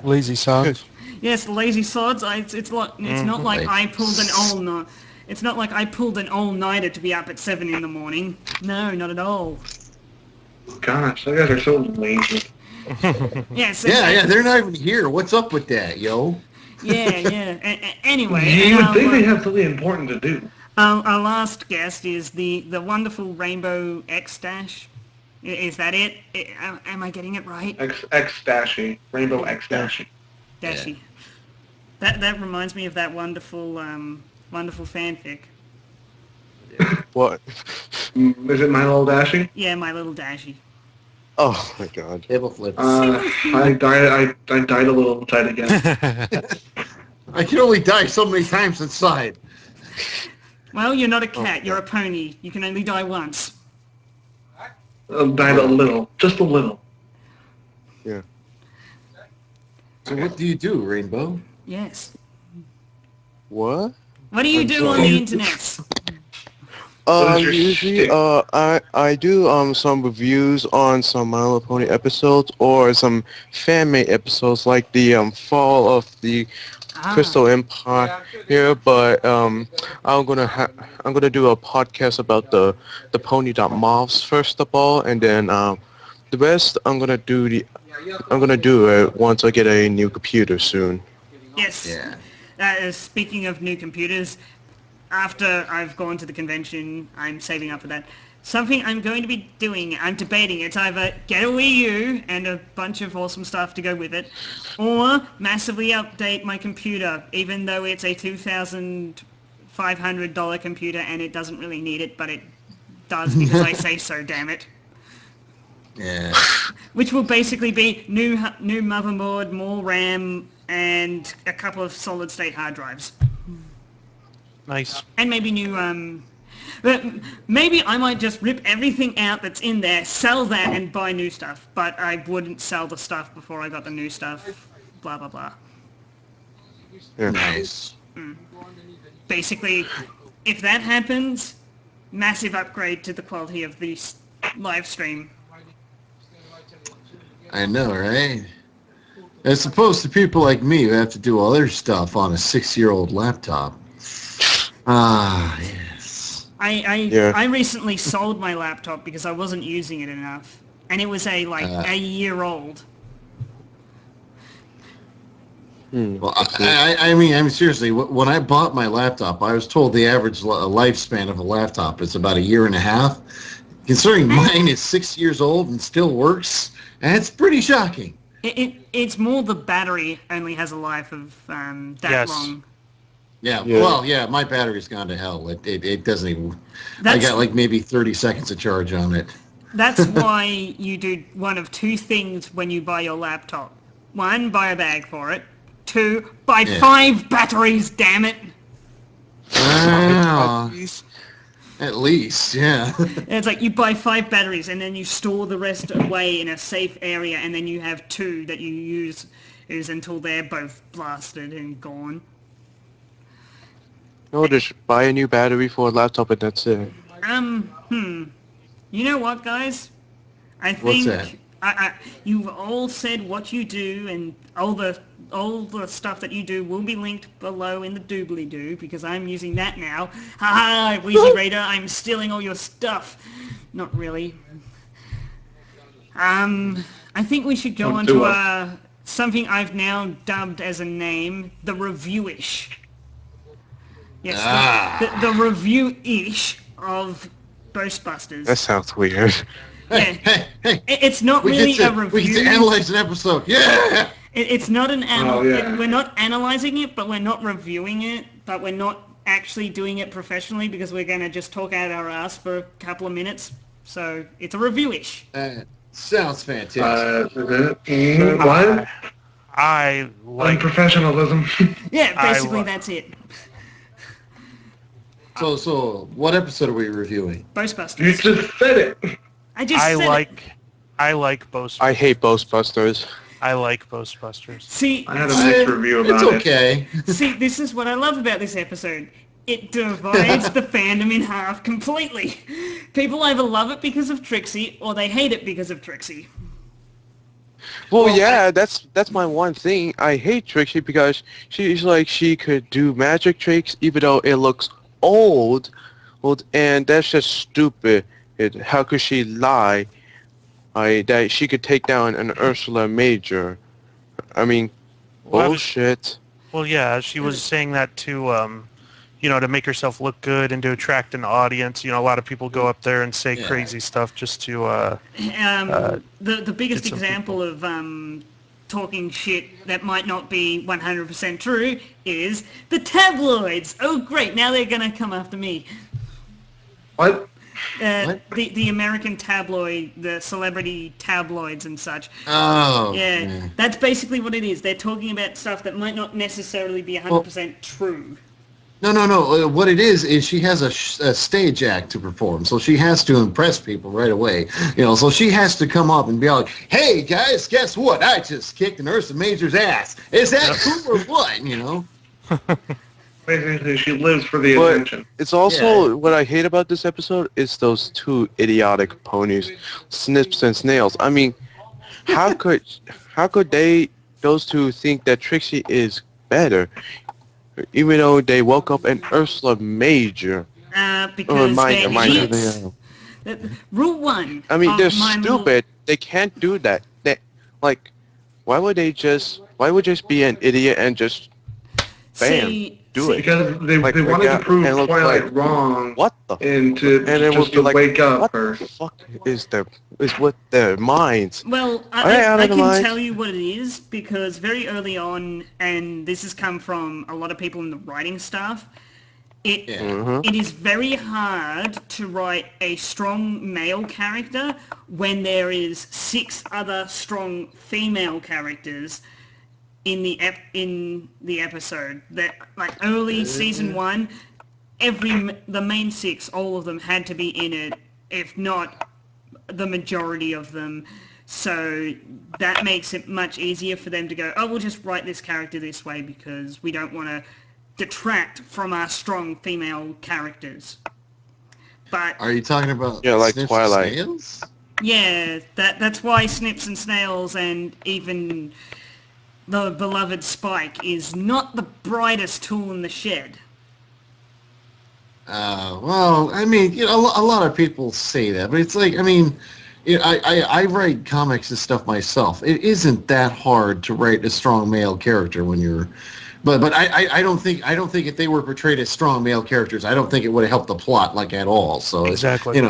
Lazy sods. Yes, lazy sods. It's not like I pulled an all-night. It's not like I pulled an all-nighter to be up at 7 in the morning. No, not at all. Gosh, those guys are so lazy. Yes. Yeah, they're not even here. What's up with that, yo? Yeah. Anyway. You would think they have something important to do. Our last guest is the wonderful RainbowXDashe. Is that it? Am I getting it right? XDashe. RainbowXDashe. Dashy. Yeah. That reminds me of that wonderful fanfic. What? Is it My Little Dashie? Yeah, My Little Dashie. Oh my god. Table flips. I died a little inside again. I can only die so many times inside. Well, you're not a cat. You're a pony. You can only die once. I died a little. Just a little. Yeah. So what do you do, Rainbow? Yes. What? What do you do on the internet? Usually, I do some reviews on some My Little Pony episodes or some fan-made episodes like the Fall of the Crystal Empire here, but I'm gonna do a podcast about the pony.moths first of all, and then the rest I'm gonna do it once I get a new computer soon. Yes. Yeah. Speaking of new computers, after I've gone to the convention, I'm saving up for that. Something I'm going to be doing, I'm debating, it's either get a Wii U and a bunch of awesome stuff to go with it, or massively update my computer, even though it's a $2,500 computer and it doesn't really need it, but it does because I say so, damn it. Yeah. Which will basically be new motherboard, more RAM, and a couple of solid-state hard drives. Nice. And maybe new, but maybe I might just rip everything out that's in there, sell that, and buy new stuff. But I wouldn't sell the stuff before I got the new stuff. Blah, blah, blah. Yeah. Nice. Basically, if that happens, massive upgrade to the quality of the live stream. I know, right? As opposed to people like me who have to do other stuff on a 6-year-old laptop. Ah, yes. I recently sold my laptop because I wasn't using it enough, and it was a year old. Well, I mean, seriously, when I bought my laptop, I was told the average lifespan of a laptop is about 1.5 years. Considering mine is 6 years old and still works, that's pretty shocking. It's more the battery only has a life of that long. Yeah, well, my battery's gone to hell. It doesn't even... I got like maybe 30 seconds of charge on it. That's why you do one of two things when you buy your laptop. 1, buy a bag for it. 2, buy 5 batteries, damn it! Wow. At least, yeah. And it's like you buy 5 batteries and then you store the rest away in a safe area, and then you have 2 that you use until they're both blasted and gone. No, just buy a new battery for a laptop and that's it. You know what, guys? I What's think that? you've all said what you do, and all the stuff that you do will be linked below in the doobly-doo, because I'm using that now. Haha, Wheezy Raider, I'm stealing all your stuff. Not really. I think we should go on to something I've now dubbed as a name, the review-ish. Yes, the review-ish of Ghostbusters. That sounds weird. Yeah. Hey, it's not really a review. We get to analyze an episode. Yeah! It's not an yeah. we're not analyzing it, but we're not reviewing it, but we're not actually doing it professionally, because we're going to just talk out our ass for a couple of minutes. So it's a review-ish. Sounds fantastic. What? I like Unprofessionalism. Yeah, basically that's it. So what episode are we reviewing? Ghostbusters. You just said it. I just said it. I like Ghostbusters. I hate Ghostbusters. I like Ghostbusters. See, I had a mixed review about It's okay. See, this is what I love about this episode. It divides the fandom in half completely. People either love it because of Trixie, or they hate it because of Trixie. Well, yeah, that's my one thing. I hate Trixie because she's like she could do magic tricks even though it looks old, and that's just stupid. How could she lie? That she could take down an Ursula Major. I mean, bullshit. Well, yeah, she was saying that to, to make herself look good and to attract an audience. A lot of people go up there and say crazy stuff just to. The biggest example of talking shit that might not be 100% true is the tabloids. Oh, great! Now they're gonna come after me. What? The American tabloid, the celebrity tabloids and such. Oh. Yeah, that's basically what it is. They're talking about stuff that might not necessarily be 100% true. No. What it is she has a stage act to perform, so she has to impress people right away. So she has to come up and be like, "Hey guys, guess what? I just kicked an Ursa Major's ass. Is that cool or what?" Basically, she lives for the attention. It's also what I hate about this episode is those 2 idiotic ponies, Snips and Snails. I mean, how could those 2 think that Trixie is better, even though they woke up an Ursula Major? Because they're Rule 1. I mean, they're stupid. They can't do that. Why would just be an idiot and just bam? Do it. Because they wanted to prove Twilight wrong. What the? And to wake up what her. The fuck is with their minds? Well, I can tell you what it is, because very early on, and this has come from a lot of people in the writing staff, it is very hard to write a strong male character when there is 6 other strong female characters in the episode. That early season 1, the main 6, all of them had to be in it, if not the majority of them. So that makes it much easier for them to go, we'll just write this character this way because we don't want to detract from our strong female characters. But are you talking about like Snips Twilight? And Snails? Yeah, that's why Snips and Snails and even the beloved Spike is not the brightest tool in the shed. Well, I mean, a lot of people say that, but it's like, I mean, I write comics and stuff myself. It isn't that hard to write a strong male character when you're, but I don't think if they were portrayed as strong male characters, I don't think it would have helped the plot at all. So exactly,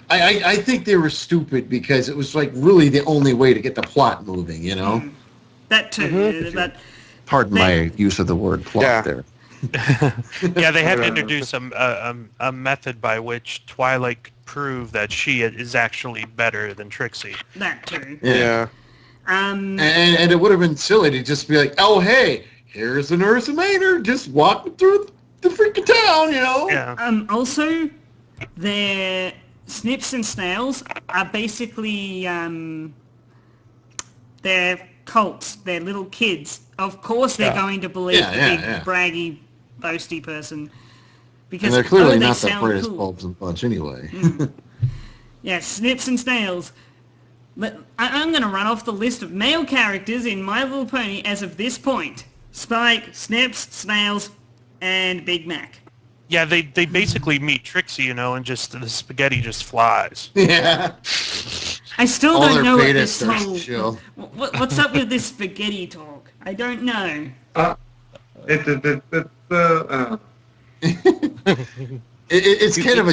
I think they were stupid because it was really the only way to get the plot moving. That too. But pardon my use of the word plot there. Yeah, they had to introduce a method by which Twilight could prove that she is actually better than Trixie. That too. Yeah. And it would have been silly to just be like, oh hey, here's an Ursa Major just walking through the freaking down, you know. Yeah. Also, their Snips and Snails are basically they're colts. They're little kids. Of course, they're going to believe the big braggy, boasty person. Because And they're clearly they not the sound brightest cool. bulbs in the bunch anyway. Yeah, Snips and Snails. I'm going to run off the list of male characters in My Little Pony as of this point. Spike, Snips, Snails, and Big Mac. Yeah, they basically meet Trixie, you know, and just the spaghetti just flies. Yeah. I still All don't their know what beta this starts whole... to show. What's up with this spaghetti talk? I don't know. It's kind of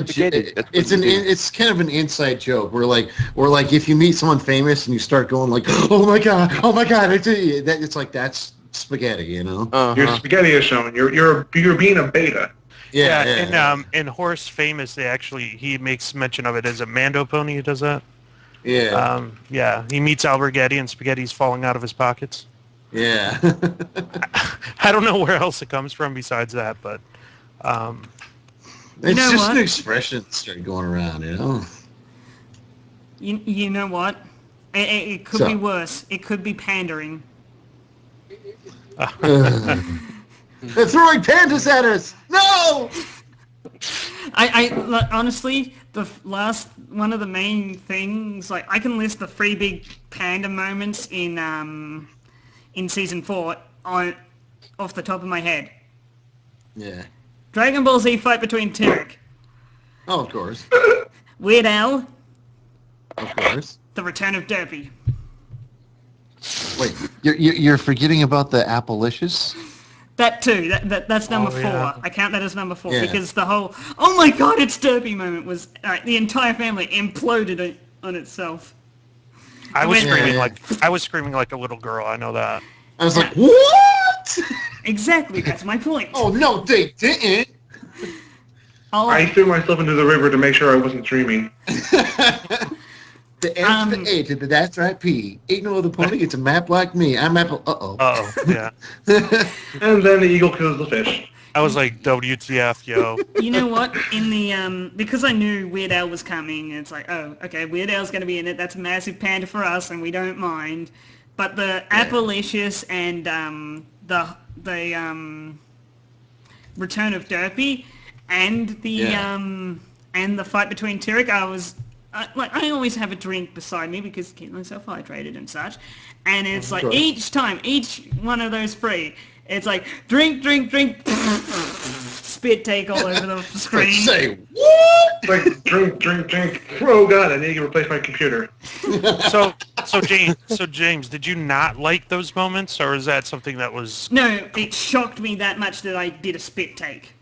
it's kind of an inside joke where like if you meet someone famous and you start going like, oh my god, it's like that's spaghetti, you know. Your spaghetti is showing. You're being a beta. Yeah. In Horse Famous, he makes mention of it as a Mando pony who does that. Yeah. He meets Alberghetti and spaghetti's falling out of his pockets. Yeah. I don't know where else it comes from besides that, but it's just an expression that started going around, you know. You know what? It could be worse. It could be pandering. They're throwing pandas at us! No! I honestly, the last one of the main things, like I can list the 3 big panda moments in season 4 off the top of my head. Yeah. Dragon Ball Z fight between Tyrek. Oh, of course. Weird Al. Of course. The Return of Derpy. Wait, you're forgetting about the Appalicious? That too. That's number 4. Yeah. I count that as number 4 because the whole "oh my god, it's Derpy" moment was the entire family imploded on itself. I was screaming like a little girl. I know that. I was like, what? Exactly. That's my point. Oh no, they didn't. I threw myself into the river to make sure I wasn't dreaming. The N to the A to the that's right P. Ain't no other pony. It's a map like me. I'm Apple. Yeah. And then the eagle kills the fish. I was like, WTF, yo. You know what? In the because I knew Weird Al was coming, it's like, oh, okay, Weird Al's going to be in it. That's a massive panda for us, and we don't mind. But the Appalicious and the Return of Derpy and the fight between Tyrek, I always have a drink beside me because to keep myself hydrated and such. And it's like each one of those 3, it's like drink, spit take all over the screen. Say what? Like drink. Oh god, I need to replace my computer. So James, did you not like those moments, or is that something that was? No, it shocked me that much that I did a spit take.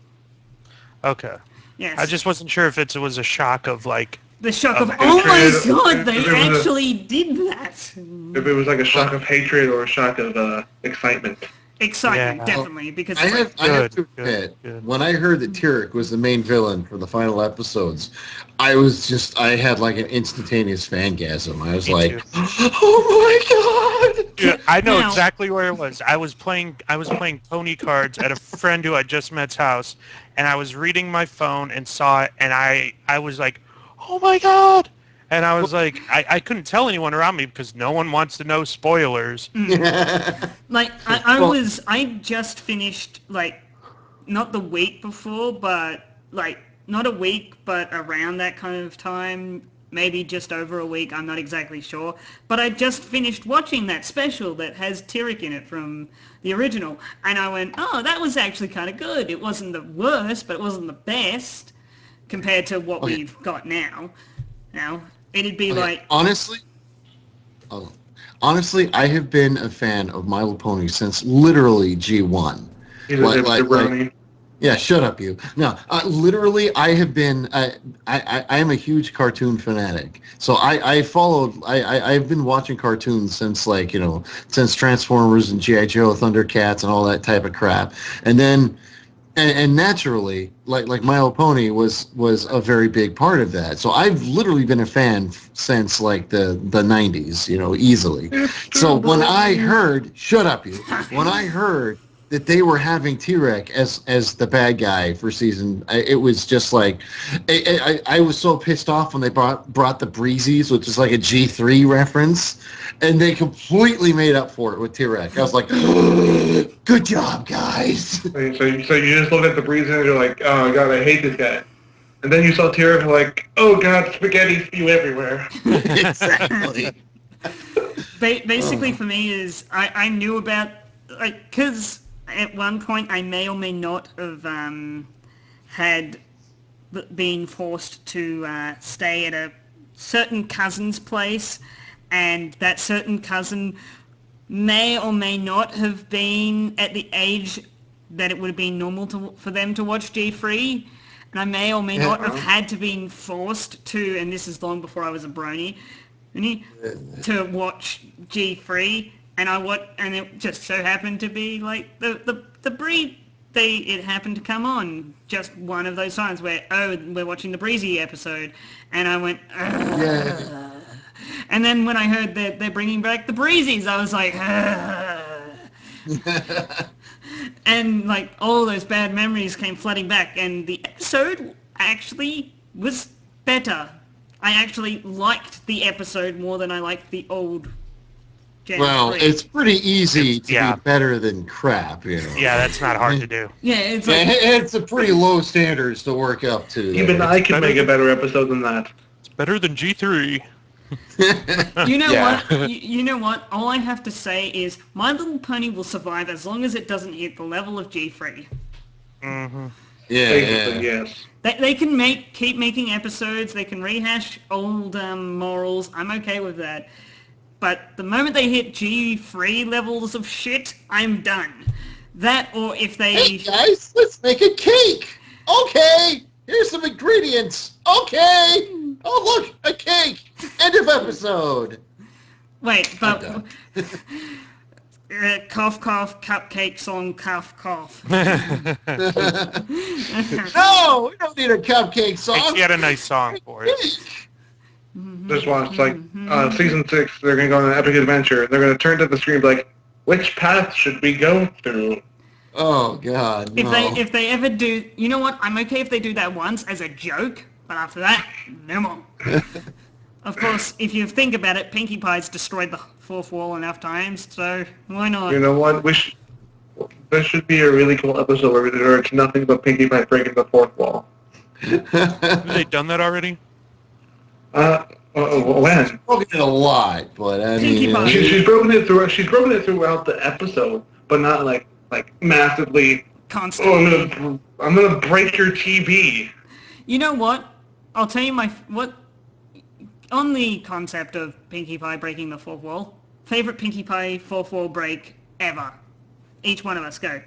Okay. Yes. I just wasn't sure if it was a shock of like. The shock of oh my god, they actually did that. If it was like a shock of hatred or a shock of excitement. Excitement, definitely, because I have to admit, when I heard that Tyrek was the main villain for the final episodes, I had like an instantaneous fangasm. I was like, oh my god! Yeah, I know exactly where it was. I was playing pony cards at a friend who I just met's house, and I was reading my phone and saw it, and I was like, oh my god! And I was like, I couldn't tell anyone around me because no one wants to know spoilers. Like, I just finished, like, not the week before, but, like, not a week, but around that kind of time, maybe just over a week, I'm not exactly sure. But I just finished watching that special that has Tyrek in it from the original. And I went, oh, that was actually kind of good. It wasn't the worst, but it wasn't the best compared to what we've got now. Now, it'd be like... Honestly, I have been a fan of My Little Pony since literally G1. Yeah, shut up, you. No, literally, I have been. I am a huge cartoon fanatic. So I've been watching cartoons since since Transformers and G.I. Joe, Thundercats, and all that type of crap. And then, and naturally, like My Little Pony was a very big part of that. So I've literally been a fan since like the 90s, easily. So when I heard, shut up, you. When I heard that they were having T-Rex as the bad guy for season. It was just like, I was so pissed off when they brought the Breezies, which is like a G3 reference, and they completely made up for it with T-Rex. I was like, good job, guys. So you just look at the breeze and you're like, oh god, I hate this guy. And then you saw Tyrion like, oh god, spaghetti spew everywhere. Exactly. Basically, for me, is I knew about, like, because at one point I may or may not have had been forced to stay at a certain cousin's place, and that certain cousin may or may not have been at the age that it would have been normal for them to watch G3, and I may or may not have had to been forced to, and this is long before I was a brony, to watch G3, and it just so happened to be like the breed. It happened to come on just one of those times where, we're watching the Breezy episode, and I went, ugh. Yeah. And then when I heard that they're bringing back the Breezies, I was like, and like all those bad memories came flooding back, and the episode actually was better. I actually liked the episode more than I liked the old Gen 3. It's pretty easy to be better than crap, you know. Yeah, that's not hard to do. Yeah, it's like, it's a pretty low standards to work up to. Even I can make a better episode than that. It's better than G3. You know what? You know what? All I have to say is My Little Pony will survive as long as it doesn't hit the level of G3. Mm-hmm. Yeah, yes. They can keep making episodes. They can rehash old morals. I'm okay with that. But the moment they hit G3 levels of shit, I'm done. That, or if they... Hey guys, let's make a cake! Okay! Here's some ingredients! Okay! Oh look, a cake! End of episode! Wait, but... cough, cough, cupcake song, cough, cough. No! We don't need a cupcake song! She had a nice song for it. Just watch, like, season 6, they're going to go on an epic adventure. They're going to turn to the screen and be like, which path should we go through? Oh, God, no. If they ever do... You know what? I'm okay if they do that once as a joke, but after that, no more. Of course, if you think about it, Pinkie Pie's destroyed the fourth wall enough times, so why not? You know what? There should be a really cool episode where it's nothing but Pinkie Pie breaking the fourth wall. Have they done that already? When? She's broken it a lot, but I Pinkie mean... Pie. She's broken it through. She's broken it throughout the episode, but not like massively. Constant. Oh, I'm gonna break your TV. You know what? I'll tell you what. On the concept of Pinkie Pie breaking the fourth wall, favorite Pinkie Pie fourth wall break ever. Each one of us go.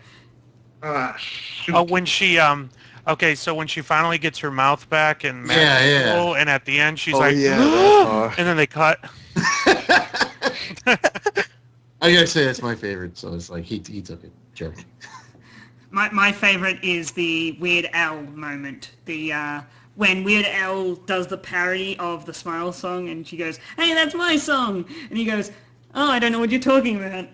Shoot. Oh, when she okay, so when she finally gets her mouth back and and at the end she's like, and then they cut. I gotta say that's my favorite. So it's like he took it, jerk. My favorite is the Weird Al moment. The when Weird Al does the parody of the Smile song, and she goes, "Hey, that's my song," and he goes, "Oh, I don't know what you're talking about."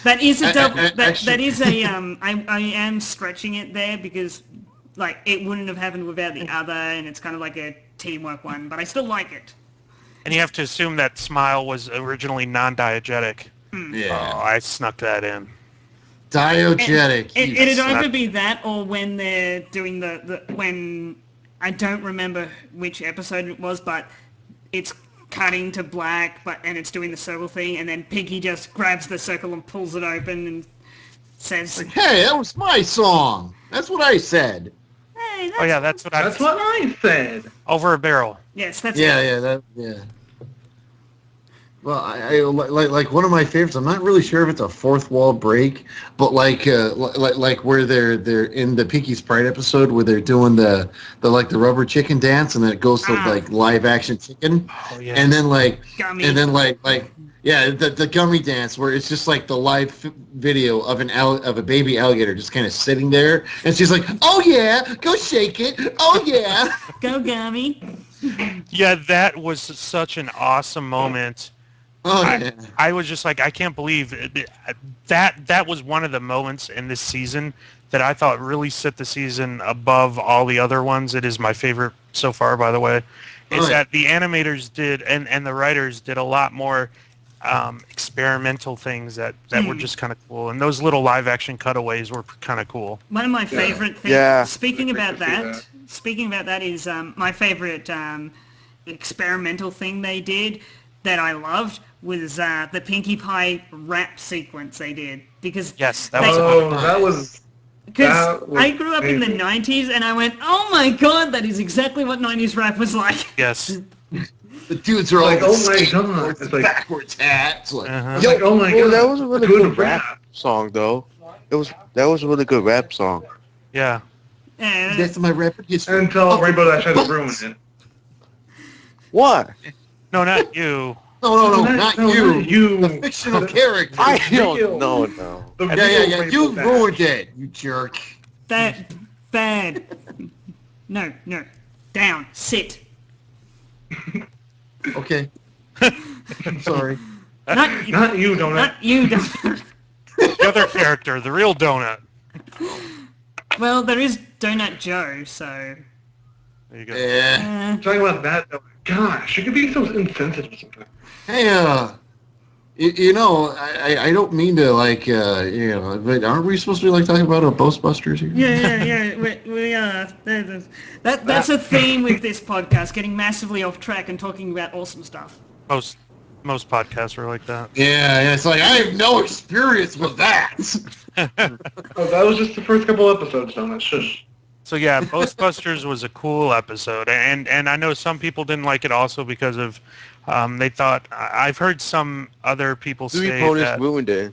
That is a double. That is a I am stretching it there because like it wouldn't have happened without the other, and it's kind of like a teamwork one, but I still like it. And you have to assume that Smile was originally non-diegetic. Yeah. Oh, I snuck that in. Diegetic. It'd either be that or when they're doing when I don't remember which episode it was, but it's cutting to black, and it's doing the circle thing, and then Pinkie just grabs the circle and pulls it open and says, like, "Hey, that was my song. That's what I said." Hey, that's what I said. Over a barrel. Yes, that's yeah. Well, I like one of my favorites. I'm not really sure if it's a fourth wall break, but like where they're in the Pinkie's Pride episode where they're doing the rubber chicken dance, and then it goes to like live action chicken, and then Gummy. and then the gummy dance where it's just like the live video of of a baby alligator just kind of sitting there, and she's like, "Oh yeah, go shake it, oh yeah, go gummy." Yeah, that was such an awesome moment. I was just like, I can't believe that was one of the moments in this season that I thought really set the season above all the other ones. It is my favorite so far, by the way. Is that the animators did and the writers did a lot more experimental things that were just kind of cool, and those little live action cutaways were kind of cool. One of my favorite things. Yeah. Speaking about that is my favorite experimental thing they did that I loved was the Pinkie Pie rap sequence they did, because Yes, that was that was. because I grew up in the 90s and I went, oh my god, that is exactly what 90s rap was like. yes. The dudes are all Like, the oh my skateboards, God, the it's like- backwards hats. Like, Uh-huh. Like, oh my Well, god. that was a really good good rap song, though. That was a really good rap song. Yeah. Yeah, that's my rap history. Until Rainbow Dash had to ruin it. What? No, not you. No, not you. Not you. The fictional character. I real. don't know. No. The Yeah. real You Rainbow Dash. ruined it, you jerk. that bad. No, down, sit. Okay. I'm sorry. Not Not you, Donut. Not you, Donut. The other character, the real donut. Well, there is Donut Joe, so. There you go. Yeah. Talking about that, though, gosh, you could be so insensitive sometimes. Hey, you know, I don't mean to, like, but aren't we supposed to be, like, talking about Ghostbusters here? Yeah. We are. That's a theme with this podcast, getting massively off track and talking about awesome stuff. Most podcasts are like that. Yeah, it's like, I have no experience with that. Oh, that was just the first couple episodes, Donut. Shush. So yeah, Ghostbusters was a cool episode, and I know some people didn't like it also because of they thought I've heard some other people say that ruined it.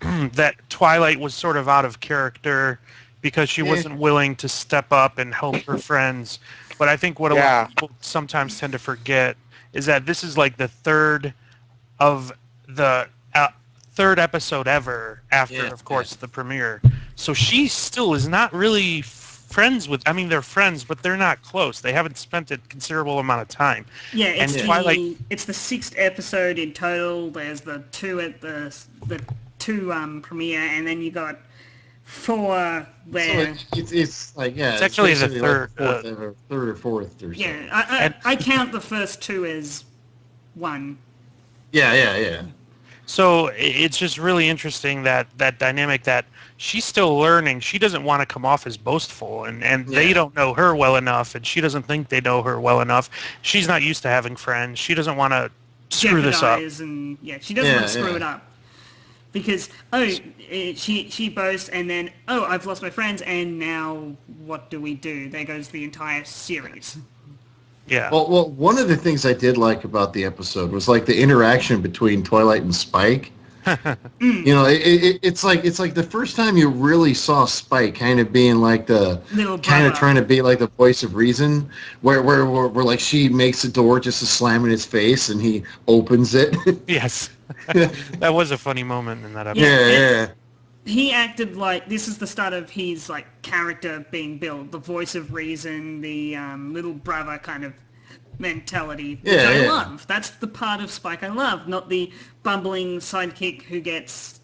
that Twilight was sort of out of character because she wasn't willing to step up and help her friends. But I think what a lot of people sometimes tend to forget is that this is like the third episode ever after, of course, the premiere. So she still is not really friends with. I mean, they're friends, but they're not close. They haven't spent a considerable amount of time. Yeah, it's And Twilight. It's the 6th episode in total. There's the 2 at the 2 premiere, and then you got 4 where. So it's like, yeah. It's actually the basically third, like third or fourth or so. Yeah, I count the first 2 as 1. Yeah. So it's just really interesting that dynamic that she's still learning. She doesn't want to come off as boastful, and they don't know her well enough, and she doesn't think they know her well enough. She's not used to having friends. She doesn't want to screw this up. And she doesn't want to screw it up. Because, she boasts, and then, I've lost my friends, and now what do we do? There goes the entire series. Yeah. Well, one of the things I did like about the episode was like the interaction between Twilight and Spike. You know, it's like the first time you really saw Spike kind of being like the kind of trying to be like the voice of reason, where like she makes the door just to slam in his face and he opens it. Yes. That was a funny moment in that episode. Yeah. He acted like this is the start of his like character being built, the voice of reason, the little brother kind of mentality, which I love. That's the part of Spike I love, not the bumbling sidekick who gets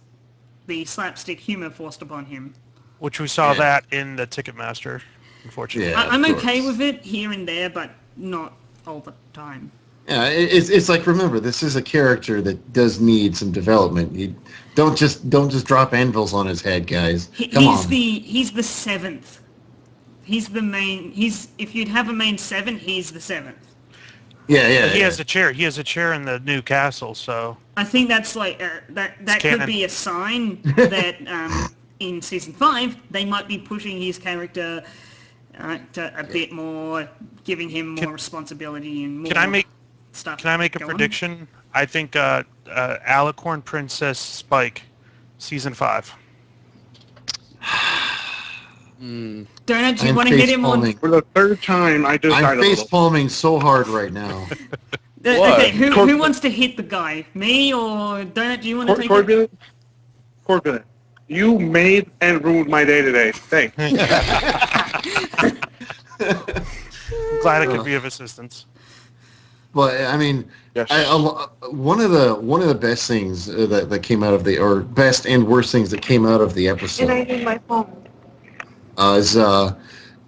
the slapstick humor forced upon him. Which we saw that in the Ticketmaster, unfortunately. Yeah, I'm okay with it here and there, but not all the time. Yeah, it's like, remember, this is a character that does need some development. You don't just drop anvils on his head, guys. Come on. He's the 7th. He's the main. If you'd have a main 7, he's the 7th. Yeah. He has a chair. He has a chair in the new castle, so I think that's like that could be a sign that in season 5 they might be pushing his character to a bit more, giving him more responsibility and more. Can I make a prediction? I think Alicorn Princess Spike, season 5. Donut, do you want to hit him on? For the 3rd time, I just I'm face palming so hard right now. Okay, who wants to hit the guy? Me or Donut? Do you want to take it? Corpulent. You made and ruined my day today. Thanks. I'm glad I could be of assistance. But I mean, Yes. one of the best things that came out of or best and worst things that came out of the episode. And I need my phone. Is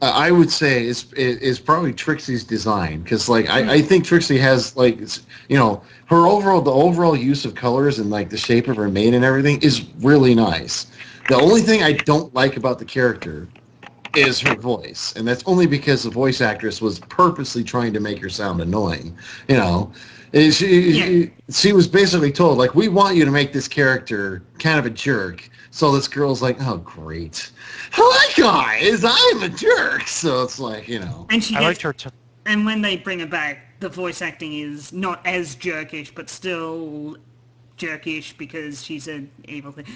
I would say is probably Trixie's design, because like I think Trixie has like the overall use of colors and like the shape of her mane and everything is really nice. The only thing I don't like about the character is her voice, and that's only because the voice actress was purposely trying to make her sound annoying. And she was basically told, like, we want you to make this character kind of a jerk. So this girl's like, oh great, hi guys, I'm a jerk. So it's like, And she I gets, liked her. and when they bring her back, the voice acting is not as jerkish, but still jerkish because she's an evil thing.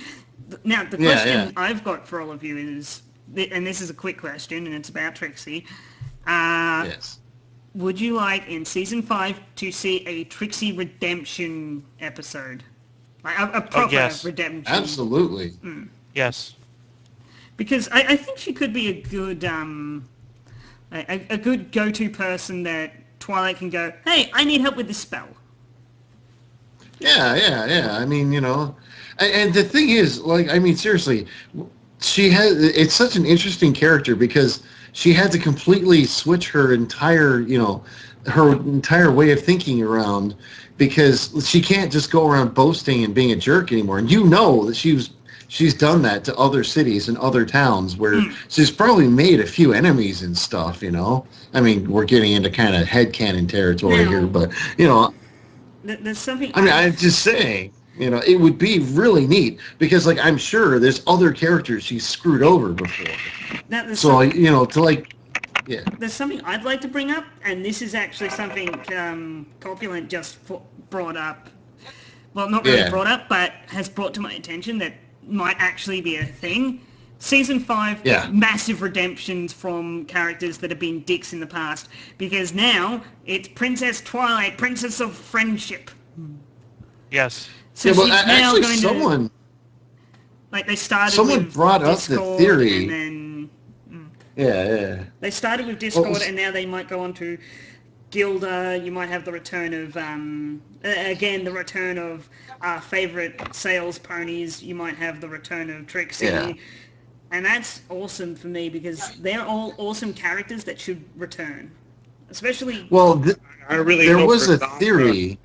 Now, the question I've got for all of you is, and this is a quick question, and it's about Trixie. yes. Would you like in season 5 to see a Trixie redemption episode, like a proper yes. redemption? Absolutely. Yes. Because I think she could be a good a good go-to person that Twilight can go, hey, I need help with this spell. Yeah. I mean, and the thing is, like, I mean, seriously, it's such an interesting character because she had to completely switch her entire way of thinking around, because she can't just go around boasting and being a jerk anymore. And that she's done that to other cities and other towns where she's probably made a few enemies and stuff, I mean, we're getting into kind of headcanon territory here, but, there's something... I mean, I'm just saying, it would be really neat because, like, I'm sure there's other characters she's screwed over before. There's something I'd like to bring up, and this is actually something Corpulent just brought up. Well, not really brought up, but has brought to my attention that might actually be a thing. Season 5, massive redemptions from characters that have been dicks in the past, because now it's Princess Twilight, Princess of Friendship. Yes. So she's now actually, going someone... Like, they started someone with brought Discord, up the theory. and then... Yeah. They started with Discord, and now they might go on to Gilda. You might have the return of, again, the return of our favourite sales ponies. You might have the return of Trixie. Yeah. And that's awesome for me because they're all awesome characters that should return. Especially... Well, I really there hope was for a Donka. theory...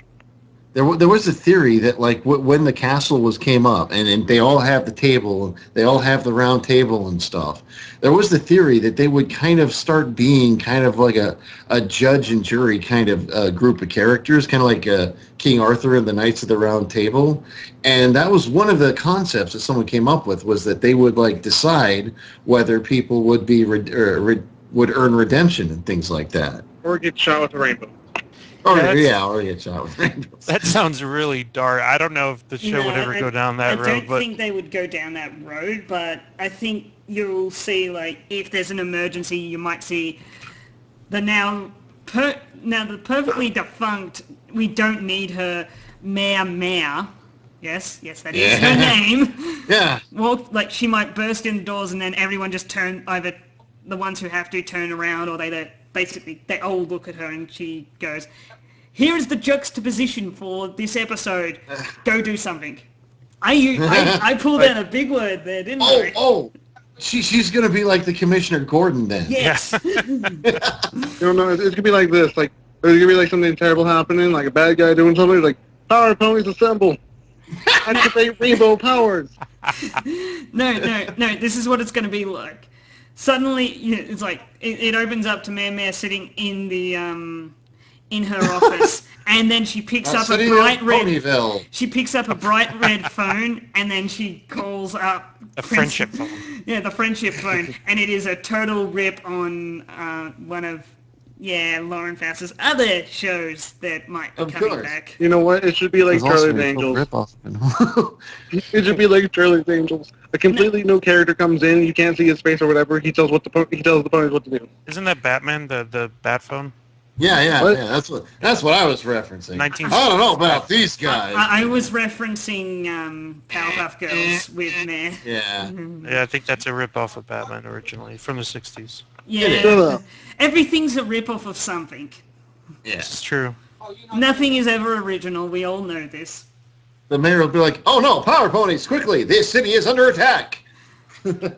There was a theory that, like, when the castle came up, and they all have the table, they all have the round table and stuff, there was the theory that they would kind of start being kind of like a judge and jury kind of group of characters, kind of like King Arthur and the Knights of the Round Table. And that was one of the concepts that someone came up with, was that they would, like, decide whether people would be would earn redemption and things like that. Or get shot with a rainbow. Or get shot with rainbows. That sounds really dark. I don't know if the show would ever go down that road. I don't think they would go down that road, but I think you'll see, like, if there's an emergency, you might see the the perfectly defunct, we don't need her, Mare. Yes, that is her name. Yeah. Well, like, she might burst in the doors and then everyone just either the ones who have to turn around, or they all look at her and she goes, here is the juxtaposition for this episode. Go do something. I pulled out a big word there, didn't I? Oh, she's going to be like the Commissioner Gordon then. Yes. It's gonna be like this. Like, there's gonna be like something terrible happening, like a bad guy doing something. Like, power ponies assemble. Activate rainbow powers. No. This is what it's going to be like. Suddenly, it's like it opens up to Mare sitting in the in her office, and then she picks up a bright red. Ponyville. She picks up a bright red phone, and then she calls up a friendship phone. Yeah, the friendship phone, and it is a total rip on one of Lauren Faust's other shows that might be coming back. You know what? It should be like Charlie's Angels. It should be like Charlie's Angels. A completely new character comes in, you can't see his face or whatever. He tells the ponies what to do. Isn't that Batman, the bat phone? Yeah. That's what I was referencing. I don't know about these guys. I was referencing Powerpuff Girls with Mare. Yeah. Yeah, I think that's a rip-off of Batman originally, from the 60s. Yeah. Everything's a rip-off of something. Yeah. It's true. Nothing is ever original. We all know this. The mayor will be like, "Oh no, power ponies! Quickly, this city is under attack."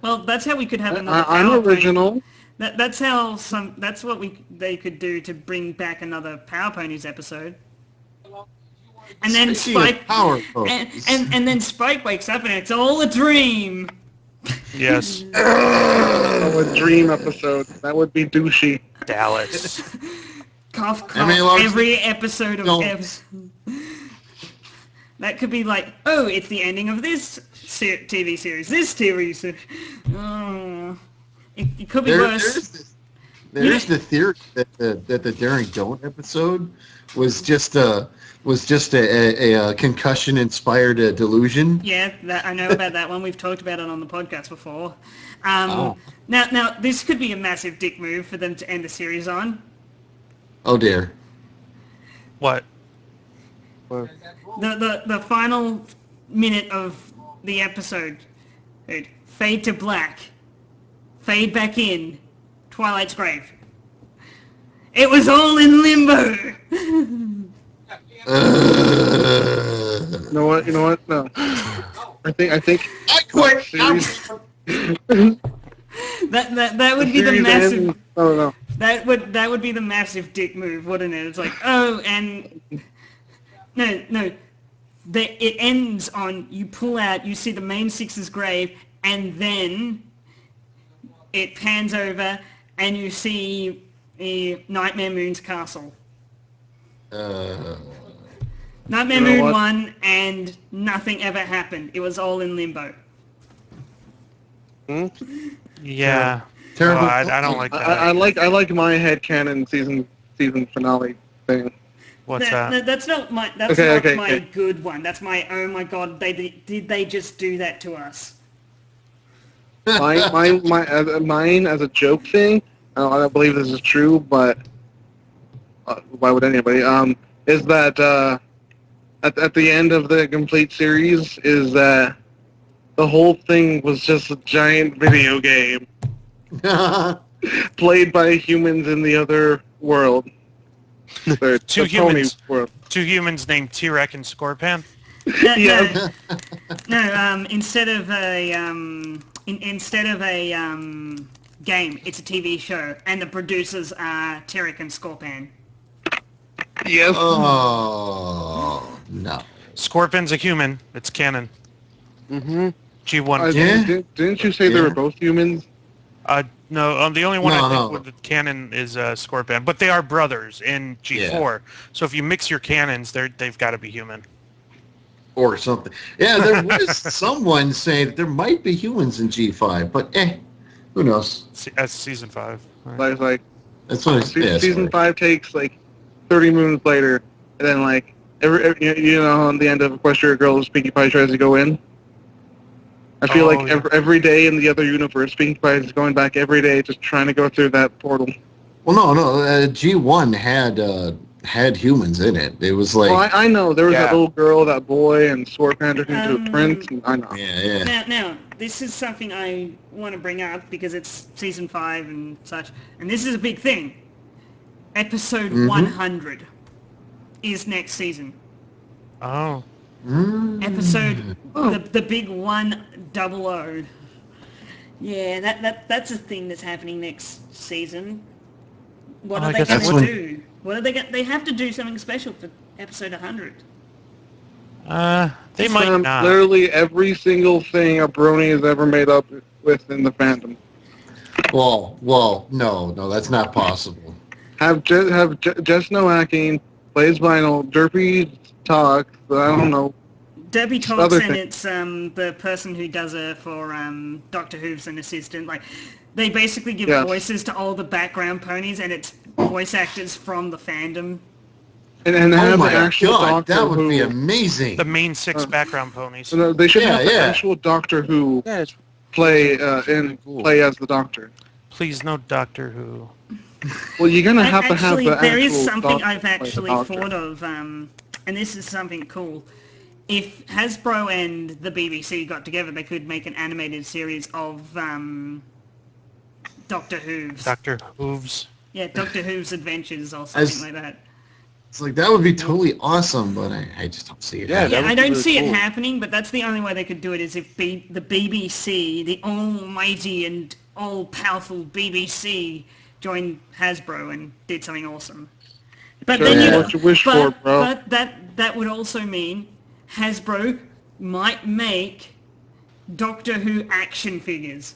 Well, that's how we could have another I'm power pony. original. That's what they could do to bring back another Power Ponies episode. And then Spike and then Spike wakes up and it's all a dream. Yes. Oh, a dream episode. That would be douchey. Dallas. Cough, cough. I mean, every episode of that could be like, oh, it's the ending of this TV series. This TV series. Oh, it could be worse. There's the theory that the Daring Don't episode was just a concussion-inspired delusion. Yeah, I know about that one. We've talked about it on the podcast before. Now, this could be a massive dick move for them to end the series on. Oh dear. What? The final minute of the episode. Fade to black. Fade back in. Twilight's grave. It was all in limbo. You know what? No. I think. I quit. That would be the massive. No. That would be the massive dick move, wouldn't it? It's like, oh, and no. It ends on you pull out, you see the main six's grave, and then it pans over, and you see Nightmare Moon's castle. Nightmare Moon won, and nothing ever happened. It was all in limbo. Yeah. Terrible. Well, I don't like that. I like my headcanon season finale thing. What's that? No, that's not my good one. That's my, oh my god, did they just do that to us? Mine as a joke thing, I don't believe this is true, but why would anybody? Is that at the end of the complete series is that the whole thing was just a giant video game played by humans in the other world. Two humans named T-Rex and Scorpion. No, instead of a game, it's a TV show, and the producers are T-Rex and Scorpion. Yes. Oh no. Scorpion's a human. It's canon. Mm-hmm. G1. Didn't you say they were both humans? No, the only one I think with the canon is Scorpion, but they are brothers in G4. Yeah. So if you mix your canons, they've got to be human. Or something. Yeah, there was someone saying that there might be humans in G5, but who knows? That's season 5. Right. Like that's what season 5 takes like 30 moons later, and then like on the end of Equestria Girls, Pinkie Pie tries to go in. I feel every day in the other universe, Pinkie Pie is going back every day, just trying to go through that portal. Well, no. G1 had humans in it. It was like. Well, I know there was that little girl, that boy, and Scorpion turned into a prince. And I know. Yeah. Now, this is something I want to bring up because it's season 5 and such, and this is a big thing. Episode 100 is next season. Oh. Episode the big 100. Yeah, that's a thing that's happening next season. What are they going to do? What are they going? They have to do something special for episode 100. They might not. Literally every single thing a Brony has ever made up with in the fandom. Well, no, that's not possible. Have Jess Noaking plays vinyl, Derpy talks, I don't know. Derpy talks, and it's the person who does it for Doctor Who's an assistant. Like, they basically give voices to all the background ponies, and it's voice actors from the fandom. And have the actual God, Doctor that would Who. be amazing. The main 6 background ponies. So they should have the actual Doctor Who play as the Doctor. Please, no Doctor Who. Well, you're gonna have to have the actual. There is something Doctor I've actually thought of, and this is something cool. If Hasbro and the BBC got together, they could make an animated series of Doctor Who's. Doctor Who's. Yeah, Doctor Who's Adventures or something like that. It's like, that would be totally awesome, but I just don't see it. Yeah, Yeah, that would I be don't really see it cool. happening, but that's the only way they could do it is if the BBC, the almighty and all-powerful BBC, joined Hasbro and did something awesome. But Careful then what you wish for, bro. but that would also mean Hasbro might make Doctor Who action figures.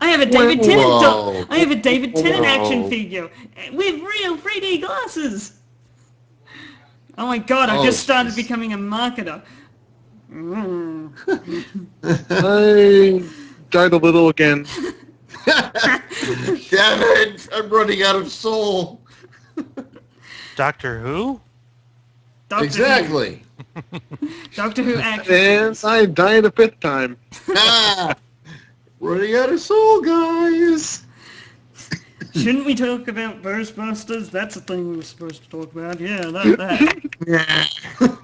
I have a David Tennant. Whoa. I have a David Tennant action Whoa. figure with real 3D glasses. Oh my god! I've Oh, just started jeez. becoming a marketer. Mm. I died a little again. Damn it! I'm running out of soul. Doctor Who? Doctor Exactly. Who. Doctor Who action And figures. I died a fifth time. Running out of soul, guys. Shouldn't we talk about Ghostbusters? That's a thing we were supposed to talk about. Yeah, that. Yeah.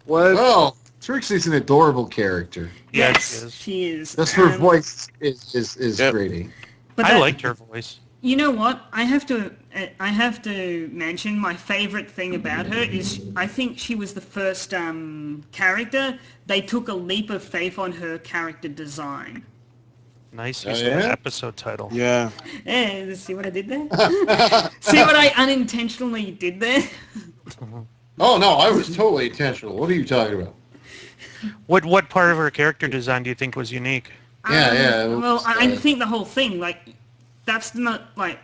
What? Well, Trixie's an adorable character. Yes, yes. she is. Just her voice is Yep. great. But I that- liked her voice. You know what? I have to mention my favorite thing about her is I think she was the first character. They took a leap of faith on her character design. Nice Oh, use of yeah? the episode title. Yeah. Eh, see what I did there? See what I unintentionally did there? Oh, no, I was totally intentional. What are you talking about? What part of her character design do you think was unique? Yeah. Well, I think the whole thing, like, that's not, like,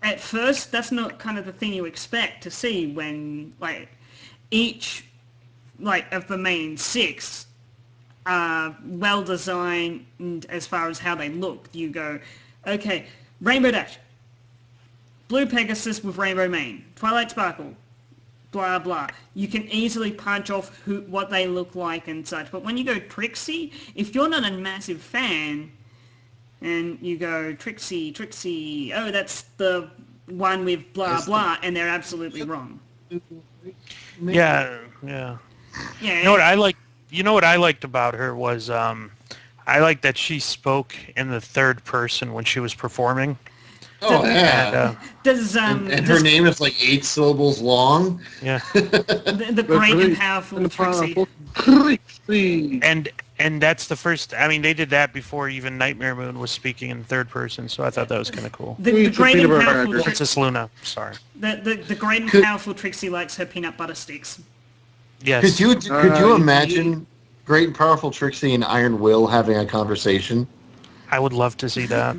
at first, that's not kind of the thing you expect to see when, like, each, like, of the main six are well-designed as far as how they look. You go, okay, Rainbow Dash, Blue Pegasus with Rainbow Mane, Twilight Sparkle, blah blah. You can easily punch off what they look like and such. But when you go Trixie, if you're not a massive fan, and you go Trixie, oh, that's the one with blah blah, and they're absolutely wrong. Yeah. Yeah. You know what I liked? You know what I liked about her was I liked that she spoke in the third person when she was performing. Oh, yeah. And, Does And her name is like 8 syllables long. yeah. the great and powerful Trixie. Trixie. And that's the first. I mean, they did that before even Nightmare Moon was speaking in third person, so I thought that was kind of cool. The Sweet great and peanut butter powerful cracker. Trixie. Princess Luna. Sorry. The great and powerful Trixie likes her peanut butter sticks. Yes. Could you Uh, imagine Great and Powerful Trixie and Iron Will having a conversation? I would love to see that.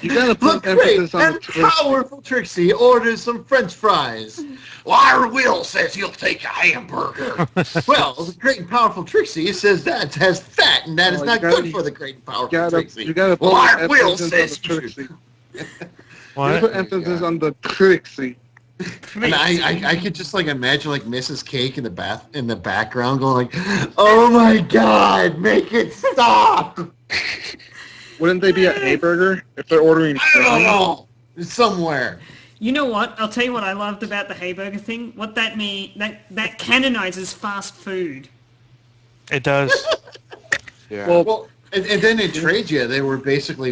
You gotta The put Great emphasis on and the twist. Powerful Trixie orders some French fries. Well, Iron Will says he'll take a hamburger. Well, the Great and Powerful Trixie says that has fat, and that is Oh, not you gotta- good for the Great and Powerful You Trixie. gotta Well, put Iron Will emphasis says on the Trixie. You What? gotta put emphasis on the Trixie. And I could just like imagine like Mrs. Cake in the background going like, "Oh my God, make it stop!" Wouldn't they be at Hayburger if they're ordering I don't fries? know, somewhere. You know what? I'll tell you what I loved about the Hayburger thing. What that that canonizes fast food. It does. Yeah. Well, and then in Tradia, they were basically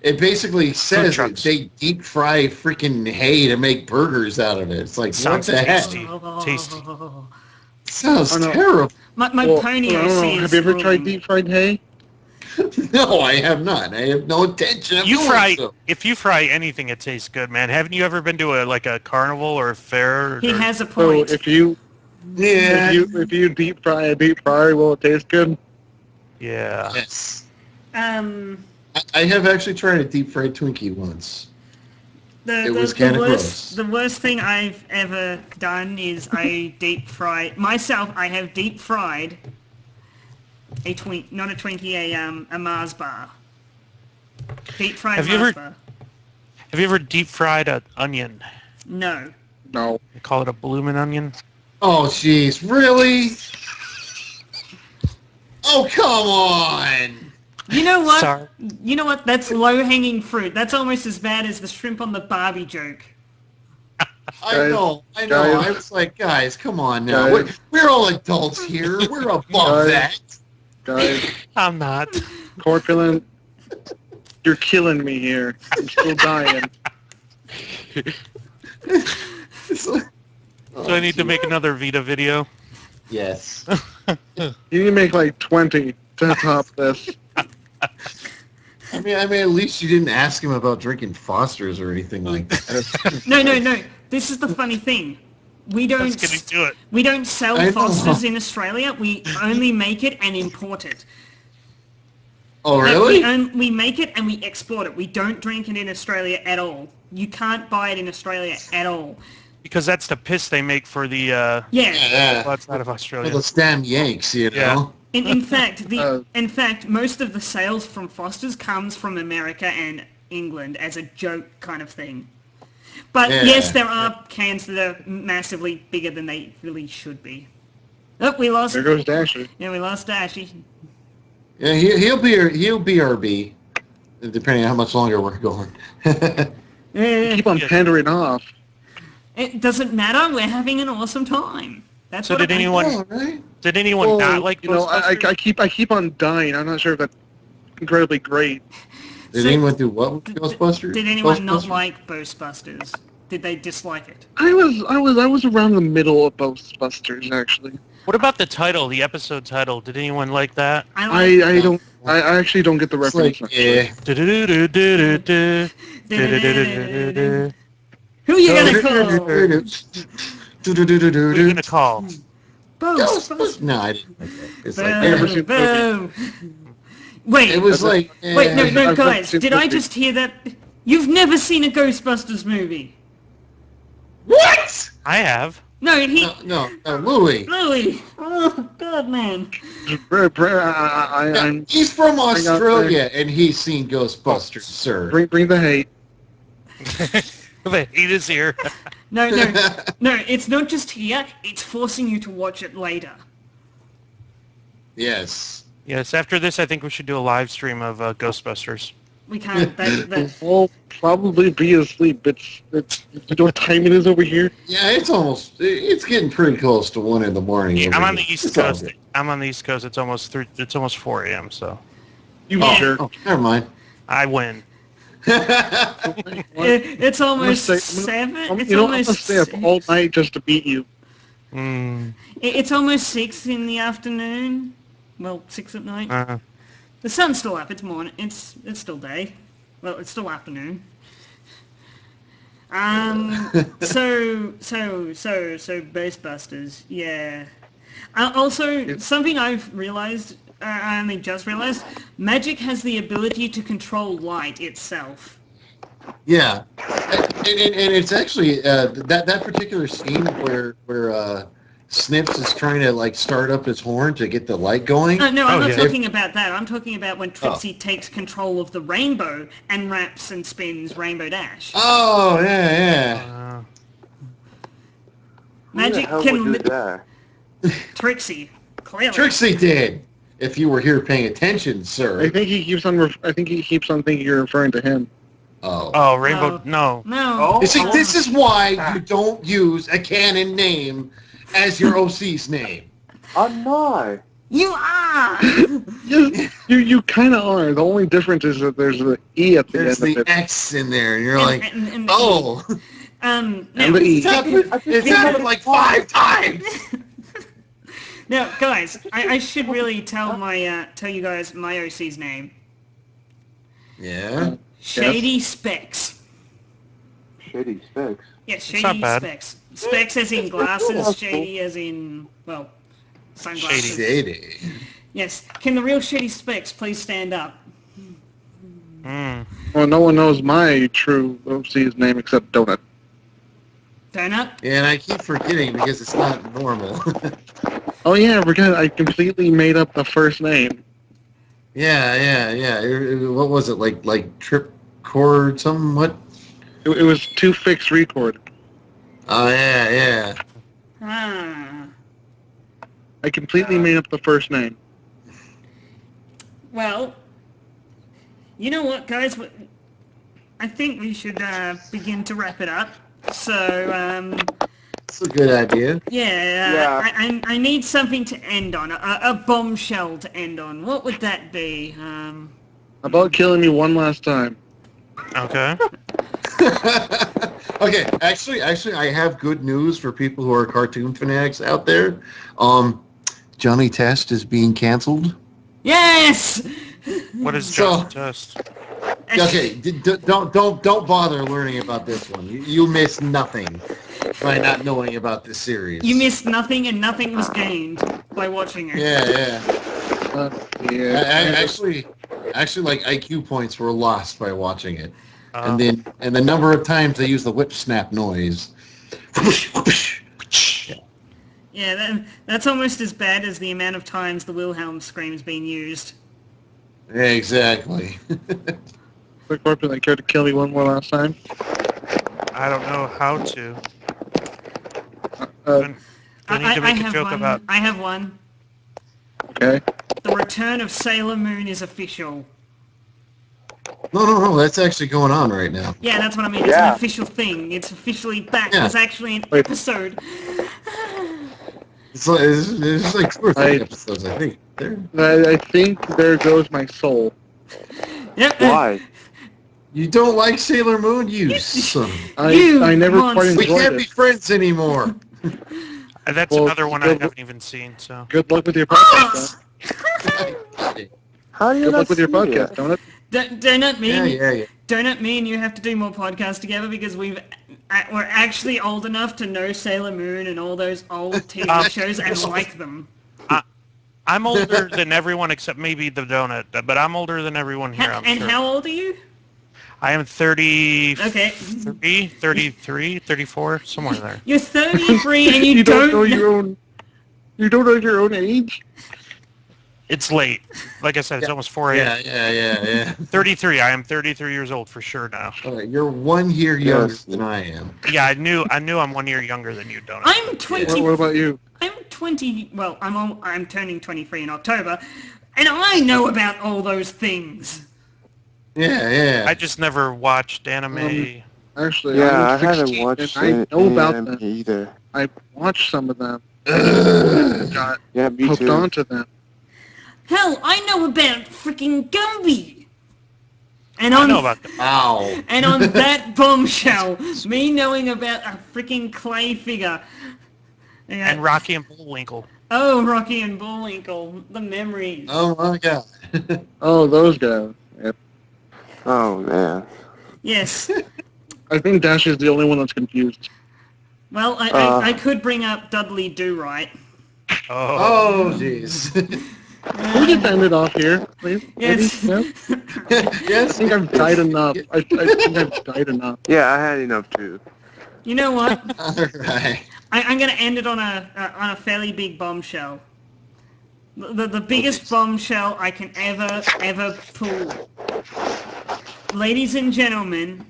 it basically says that trucks. they deep fry freaking hay to make burgers out of it. It's like, Sounds what the heck? tasty. Tasty. Sounds Oh, no. terrible. My Well, pony I don't know. OC is Have you ever tried ruling. deep fried hay? No, I have not. I have no intention of You doing fry so. if you fry anything, it tastes good, man. Haven't you ever been to a carnival or a fair? He or- has a So point. if you Yeah. if you deep fry a deep fryer, will it taste good? Yeah. Yes. Um, I have actually tried a deep fried Twinkie once. It was kinda gross. The worst thing I've ever done is I deep fried myself. I have deep fried not a Twinkie, a Mars bar. Deep fried Have you Mars ever- bar. Have you ever deep fried an onion? No. No. They call it a bloomin' onion. Oh, jeez, really? Oh, come on! You know what? Sorry. You know what? That's low-hanging fruit. That's almost as bad as the shrimp on the Barbie joke. I know. guys. I was like, guys, come on now. Guys. We're all adults here. We're above Guys. that. Guys, I'm not. Corpulent, you're killing me here. I'm still dying. It's like, So I need to make another Vita video. yes. You need to make like 20 to top this. I mean, at least you didn't ask him about drinking Fosters or anything like that. No. This is the funny thing. We Let's get into it. We don't sell I know. Fosters in Australia. We only make it and import it. Oh, Like, really? we make it and we export it. We don't drink it in Australia at all. You can't buy it in Australia at all. Because that's the piss they make for the Yeah. Yeah. outside of For Australia. the Stam Yanks, you know? Yeah. In fact, most of the sales from Foster's comes from America and England as a joke kind of thing. But Yeah. yes, there are cans that are massively bigger than they really should be. Oh, we lost. There goes Dasher. Yeah, we lost Dashy. Yeah, he'll be our B, depending on how much longer we're going. Keep on pandering off. It doesn't matter. We're having an awesome time. That's So what did anyone Oh, right? did anyone Well, not like you know, I Ghostbusters? keep on dying. I'm not sure if that's incredibly great. Did So- anyone do what with Ghostbusters? Did anyone not Ghostbusters? like Ghostbusters? Did they dislike it? I was around the middle of Ghostbusters actually. What about the title, the episode title? Did anyone like that? I actually don't get the It's reference. like, yeah. Du-du-du-du-du-du. Who are you gonna call? Who are you gonna call? Ghostbusters. No, I didn't like that. It's like, never Boom, seen boom. Wait, it was like, wait, no, I've never guys, seen did I Ghostbusters. just hear that? You've never seen a Ghostbusters movie? What? I have. No, No, Louis. Louis. Oh, God, man. I'm He's from out there. Australia, and he's seen Ghostbusters, sir. bring the hate. The heat is here. No, it's not just here, it's forcing you to watch it later. Yes. Yes, after this, I think we should do a live stream of Ghostbusters. We can't, I'll probably be asleep. It's you know what time it is over here? Yeah, it's getting pretty close to 1 in the morning. Yeah, over I'm on here. the East It's all Coast. good. I'm on the East Coast. It's almost 4 a.m. So You Oh. jerk. Oh, never mind. I win. it's almost I'm gonna stay- 7. I'm It's gonna almost stay up 6. all night just to beat you. It's almost 6 in the afternoon. Well, 6 at night. The sun's still up. It's morning. It's still day. Well, it's still afternoon. So Ghostbusters. Yeah. Also, something I've realized. I only just realized. Magic has the ability to control light itself. Yeah, and it's actually that particular scene where Snips is trying to like start up his horn to get the light going. No, I'm not yeah. talking about that. I'm talking about when Trixie takes control of the rainbow and raps and spins Rainbow Dash. Oh yeah. Magic can Trixie, clearly. Trixie did. If you were here paying attention, sir. I think he keeps on thinking you're referring to him. Oh, Rainbow. No. No. You see, this is why you don't use a canon name as your OC's name. I'm not. You are! You kind of are. The only difference is that there's the E at the There's end the of it. X in there, and you're like, and oh. And the E. It's happened like 5 times. Now, guys, I should really tell you guys my OC's name. Yeah. Shady Specs. Shady Specs. Yes, It's Shady not bad. Specs. Specs as in glasses, shady as in, well, sunglasses. Shady. Yes. Can the real Shady Specs please stand up? Well, no one knows my true OC's name except Donut. Donut? Yeah, and I keep forgetting because it's not normal. Oh yeah, I completely made up the first name. Yeah. What was it, like trip chord something? What? It was two fixed record. Oh, yeah. Ah. I completely made up the first name. Well, you know what, guys? I think we should begin to wrap it up. So, That's a good idea. yeah. I need something to end on, a bombshell to end on. What would that be? About killing me one last time. Okay. Okay, actually, I have good news for people who are cartoon fanatics out there. Johnny Test is being canceled. Yes. What is So- Johnny Test? Okay, don't bother learning about this one. You miss nothing by not knowing about this series. You missed nothing, and nothing was gained by watching it. Yeah. Yeah. Actually, like IQ points were lost by watching it, Uh, and the number of times they use the whip snap noise. Yeah, that's almost as bad as the amount of times the Wilhelm scream's been used. Yeah, exactly. Quick Corpulent, care to kill me one more last time? I don't know how to. Uh, Do I need to make a have joke one. about... I have one. okay. The return of Sailor Moon is official. No, that's actually going on right now. Yeah, that's what I mean. It's an official thing. It's officially back. Yeah. There's actually an Wait. episode. It's like 2 or 3 episodes, I think. There. I think there goes my soul. Yep. Why? You don't like Sailor Moon, you son. I never quite monster. We enjoyed can't be it. friends anymore. That's Well, another one I haven't even seen, so... Good luck with your podcast, then. How do you Good not luck with your see podcast, it? don't it? Donut me. Yeah. Donut me and you have to do more podcasts together because we're actually old enough to know Sailor Moon and all those old TV shows and like them. I'm older than everyone except maybe the donut, but I'm older than everyone here, I'm And sure. how old are you? I am 33, Okay. 33, 34, somewhere there. You're 33 and You don't know your own. You don't know your own age. It's late. Like I said, it's almost 4 a.m. Yeah. 33. I am 33 years old for sure now. All right, you're 1 year younger than I am. Yeah, I knew I'm 1 year younger than you, Donut. I'm 20. What about you? I'm 20. Well, I'm turning 23 in October, and I know about all those things. Yeah. I just never watched anime. Actually, Yeah, I I'm haven't 16, watched and I know about anime them. either. I watched some of them. Got Yeah, me hooked too. onto them. Hell, I know about freaking Gumby. And I on know about them. Wow. and on that bombshell, me knowing about a freaking clay figure. Yeah. And Rocky and Bullwinkle. Oh, Rocky and Bullwinkle, the memories. Oh my god. Oh, those guys. Yep. Oh, man. Yes. I think Dash is the only one that's confused. Well, I could bring up Dudley Do-Right. Oh jeez. Can we just end it off here, please? Yes. Maybe? No? I Yes. think I've died enough. I think I've died enough. Yeah, I had enough too. You know what? All right. I'm going to end it on a fairly big bombshell. The biggest bombshell I can ever pull. Ladies and gentlemen,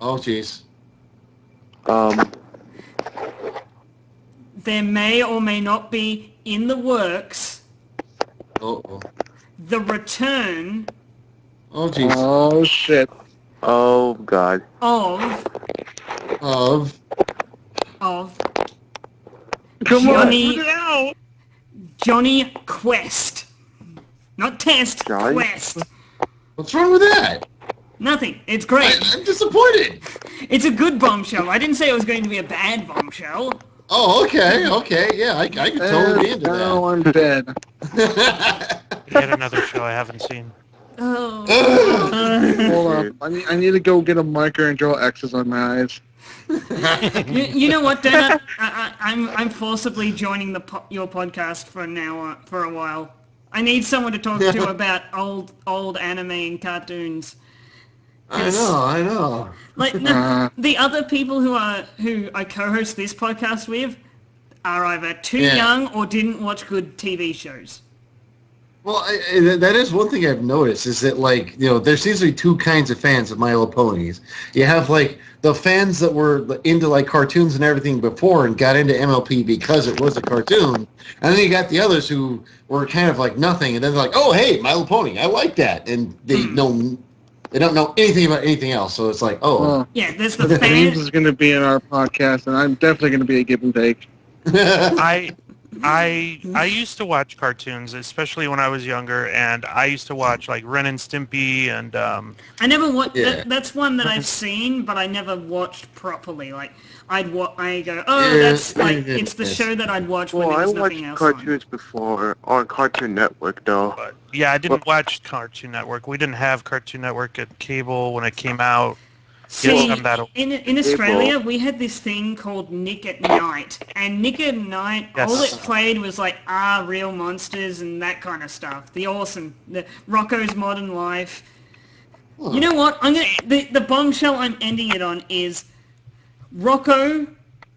Oh jeez. there may or may not be in the works Oh. the return Oh jeez. Oh, shit. Oh, God. of Come Johnny Quest. Not Test, Johnny? Quest. What's wrong with that? Nothing. It's great. I'm disappointed. It's a good bombshell. I didn't say it was going to be a bad bombshell. Oh, okay. Yeah, I could totally be into Now I'm dead. that. Yet another show I haven't seen. Oh. Hold on. I need to go get a marker and draw X's on my eyes. You know what, Donut? I'm forcibly joining your podcast for a while. I need someone to talk to about old anime and cartoons. I know. Like the other people who I co-host this podcast with are either too young or didn't watch good TV shows. Well, that is one thing I've noticed is that, like, you know, there seems to be two kinds of fans of My Little Ponies. You have, like, the fans that were into, like, cartoons and everything before and got into MLP because it was a cartoon. And then you got the others who were kind of like nothing. And then they're like, oh, hey, My Little Pony, I like that. And they don't know anything about anything else. So it's like, oh. Yeah, there's the James fans. is going to be in our podcast, and I'm definitely going to be a give and take. I used to watch cartoons, especially when I was younger, and I used to watch like Ren and Stimpy and I never watched. Yeah. That's one that I've seen, but I never watched properly. Like I go, oh, Yeah, that's like yeah, it's the yes. show that I'd watch when Well, there I was watched nothing else cartoons before on Cartoon Network, though. but yeah, I didn't watch Cartoon Network. We didn't have Cartoon Network at cable when it came out. Yes, See, I'm that old. in Australia, we had this thing called Nick at Night, and Nick at Night, all it Yes. played was like real monsters and that kind of stuff. The Rocco's Modern Life. You know what? The bombshell I'm ending it on is Rocco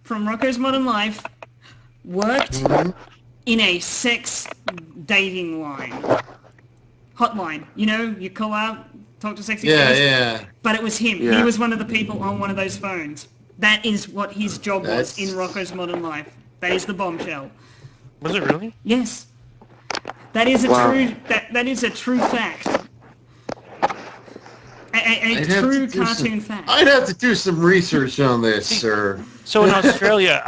from Rocco's Modern Life worked in a sex dating hotline. You know, you call out, talk to sexy girls. Yeah. But it was him. He Yeah. was one of the people on one of those phones. That is what his job was in Rocco's Modern Life. That is the bombshell. Was it really? Yes. That is a Wow. that is a true fact. A I'd have true to do cartoon fact. I'd have to do some research on this, sir. So in Australia,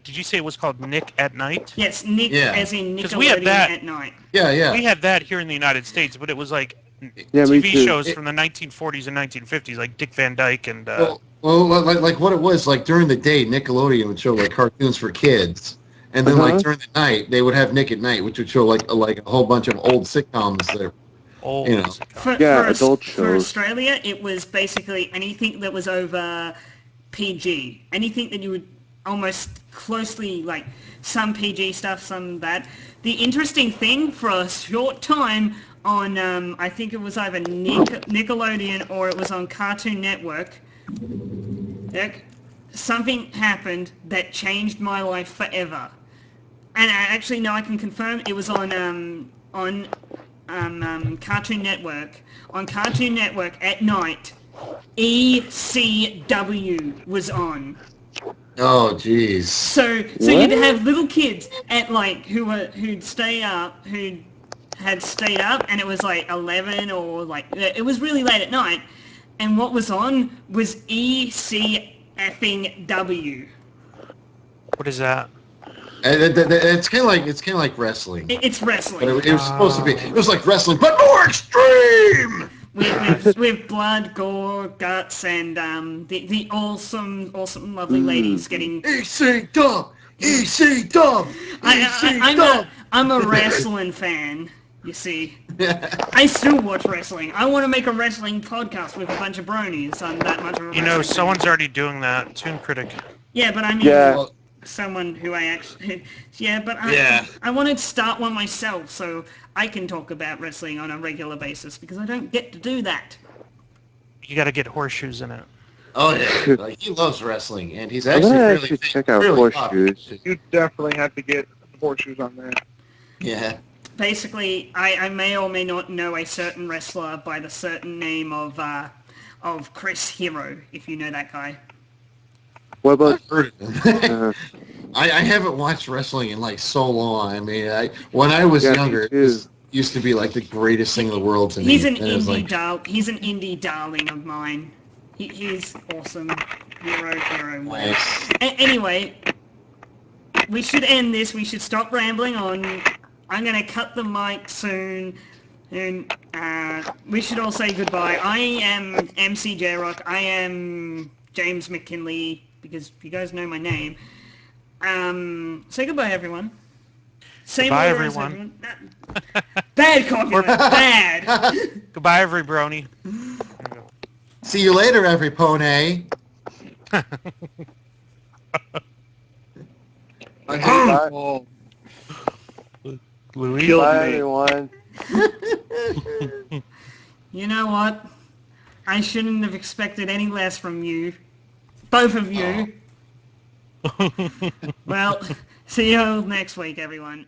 did you say it was called Nick at Night? Yes, Nick Yeah. as in 'Cause we had Nickelodeon that. at night. Yeah. We had that here in the United States, but it was like Yeah, me TV too. shows from the 1940s and 1950s, like Dick Van Dyke and. Well, like what it was, like during the day, Nickelodeon would show like cartoons for kids, and then like during the night, they would have Nick at Night, which would show like a whole bunch of old sitcoms that, old you know. sitcom. Yeah, adult For shows. Australia, it was basically anything that was over PG. Anything that you would almost closely, like some PG stuff, some that. The interesting thing for a short time on, I think it was either Nickelodeon or it was on Cartoon Network, something happened that changed my life forever. And actually, no, I can confirm it was on Cartoon Network. On Cartoon Network at night, ECW was on. Oh, jeez. So you'd have little kids at like who'd had stayed up, and it was like 11 or like it was really late at night, and what was on was ECW. What is that? It's kind of like wrestling. It's wrestling. But it was supposed to be. It was like wrestling, but more extreme. with blood, gore, guts, and the awesome, lovely ladies getting. ECW. I'm a wrestling fan. You see, I still watch wrestling. I want to make a wrestling podcast with a bunch of bronies. I'm that much of a You know, wrestling someone's fan. already doing that. Toon Critic. Yeah, but I mean, Yeah. someone who I actually. Yeah. I wanted to start one myself so I can talk about wrestling on a regular basis because I don't get to do that. You got to get horseshoes in it. Oh yeah, like, he loves wrestling, and he's I'm actually gonna really actually check out really horseshoes. You definitely have to get horseshoes on there. Yeah. Basically, I may or may not know a certain wrestler by the certain name of Chris Hero, if you know that guy. What about I've heard of him. uh, I haven't watched wrestling in like so long. I mean, when I was Yeah, me younger, it too. used to be like the greatest thing in the world to me. He's an And it was like, he's an indie darling of mine. He's awesome. Hero. nice. Anyway, we should end this. We should stop rambling on. I'm going to cut the mic soon. And we should all say goodbye. I am MC J-Rock. I am James McKinley, because you guys know my name. Say goodbye, everyone. Say Goodbye, more words, everyone. Bad copyright. Bad. Goodbye, every brony. See you later, every pony. Oh, Louis. killed bye, me. everyone? You know what? I shouldn't have expected any less from you. Both of you. Well, see you next week, everyone.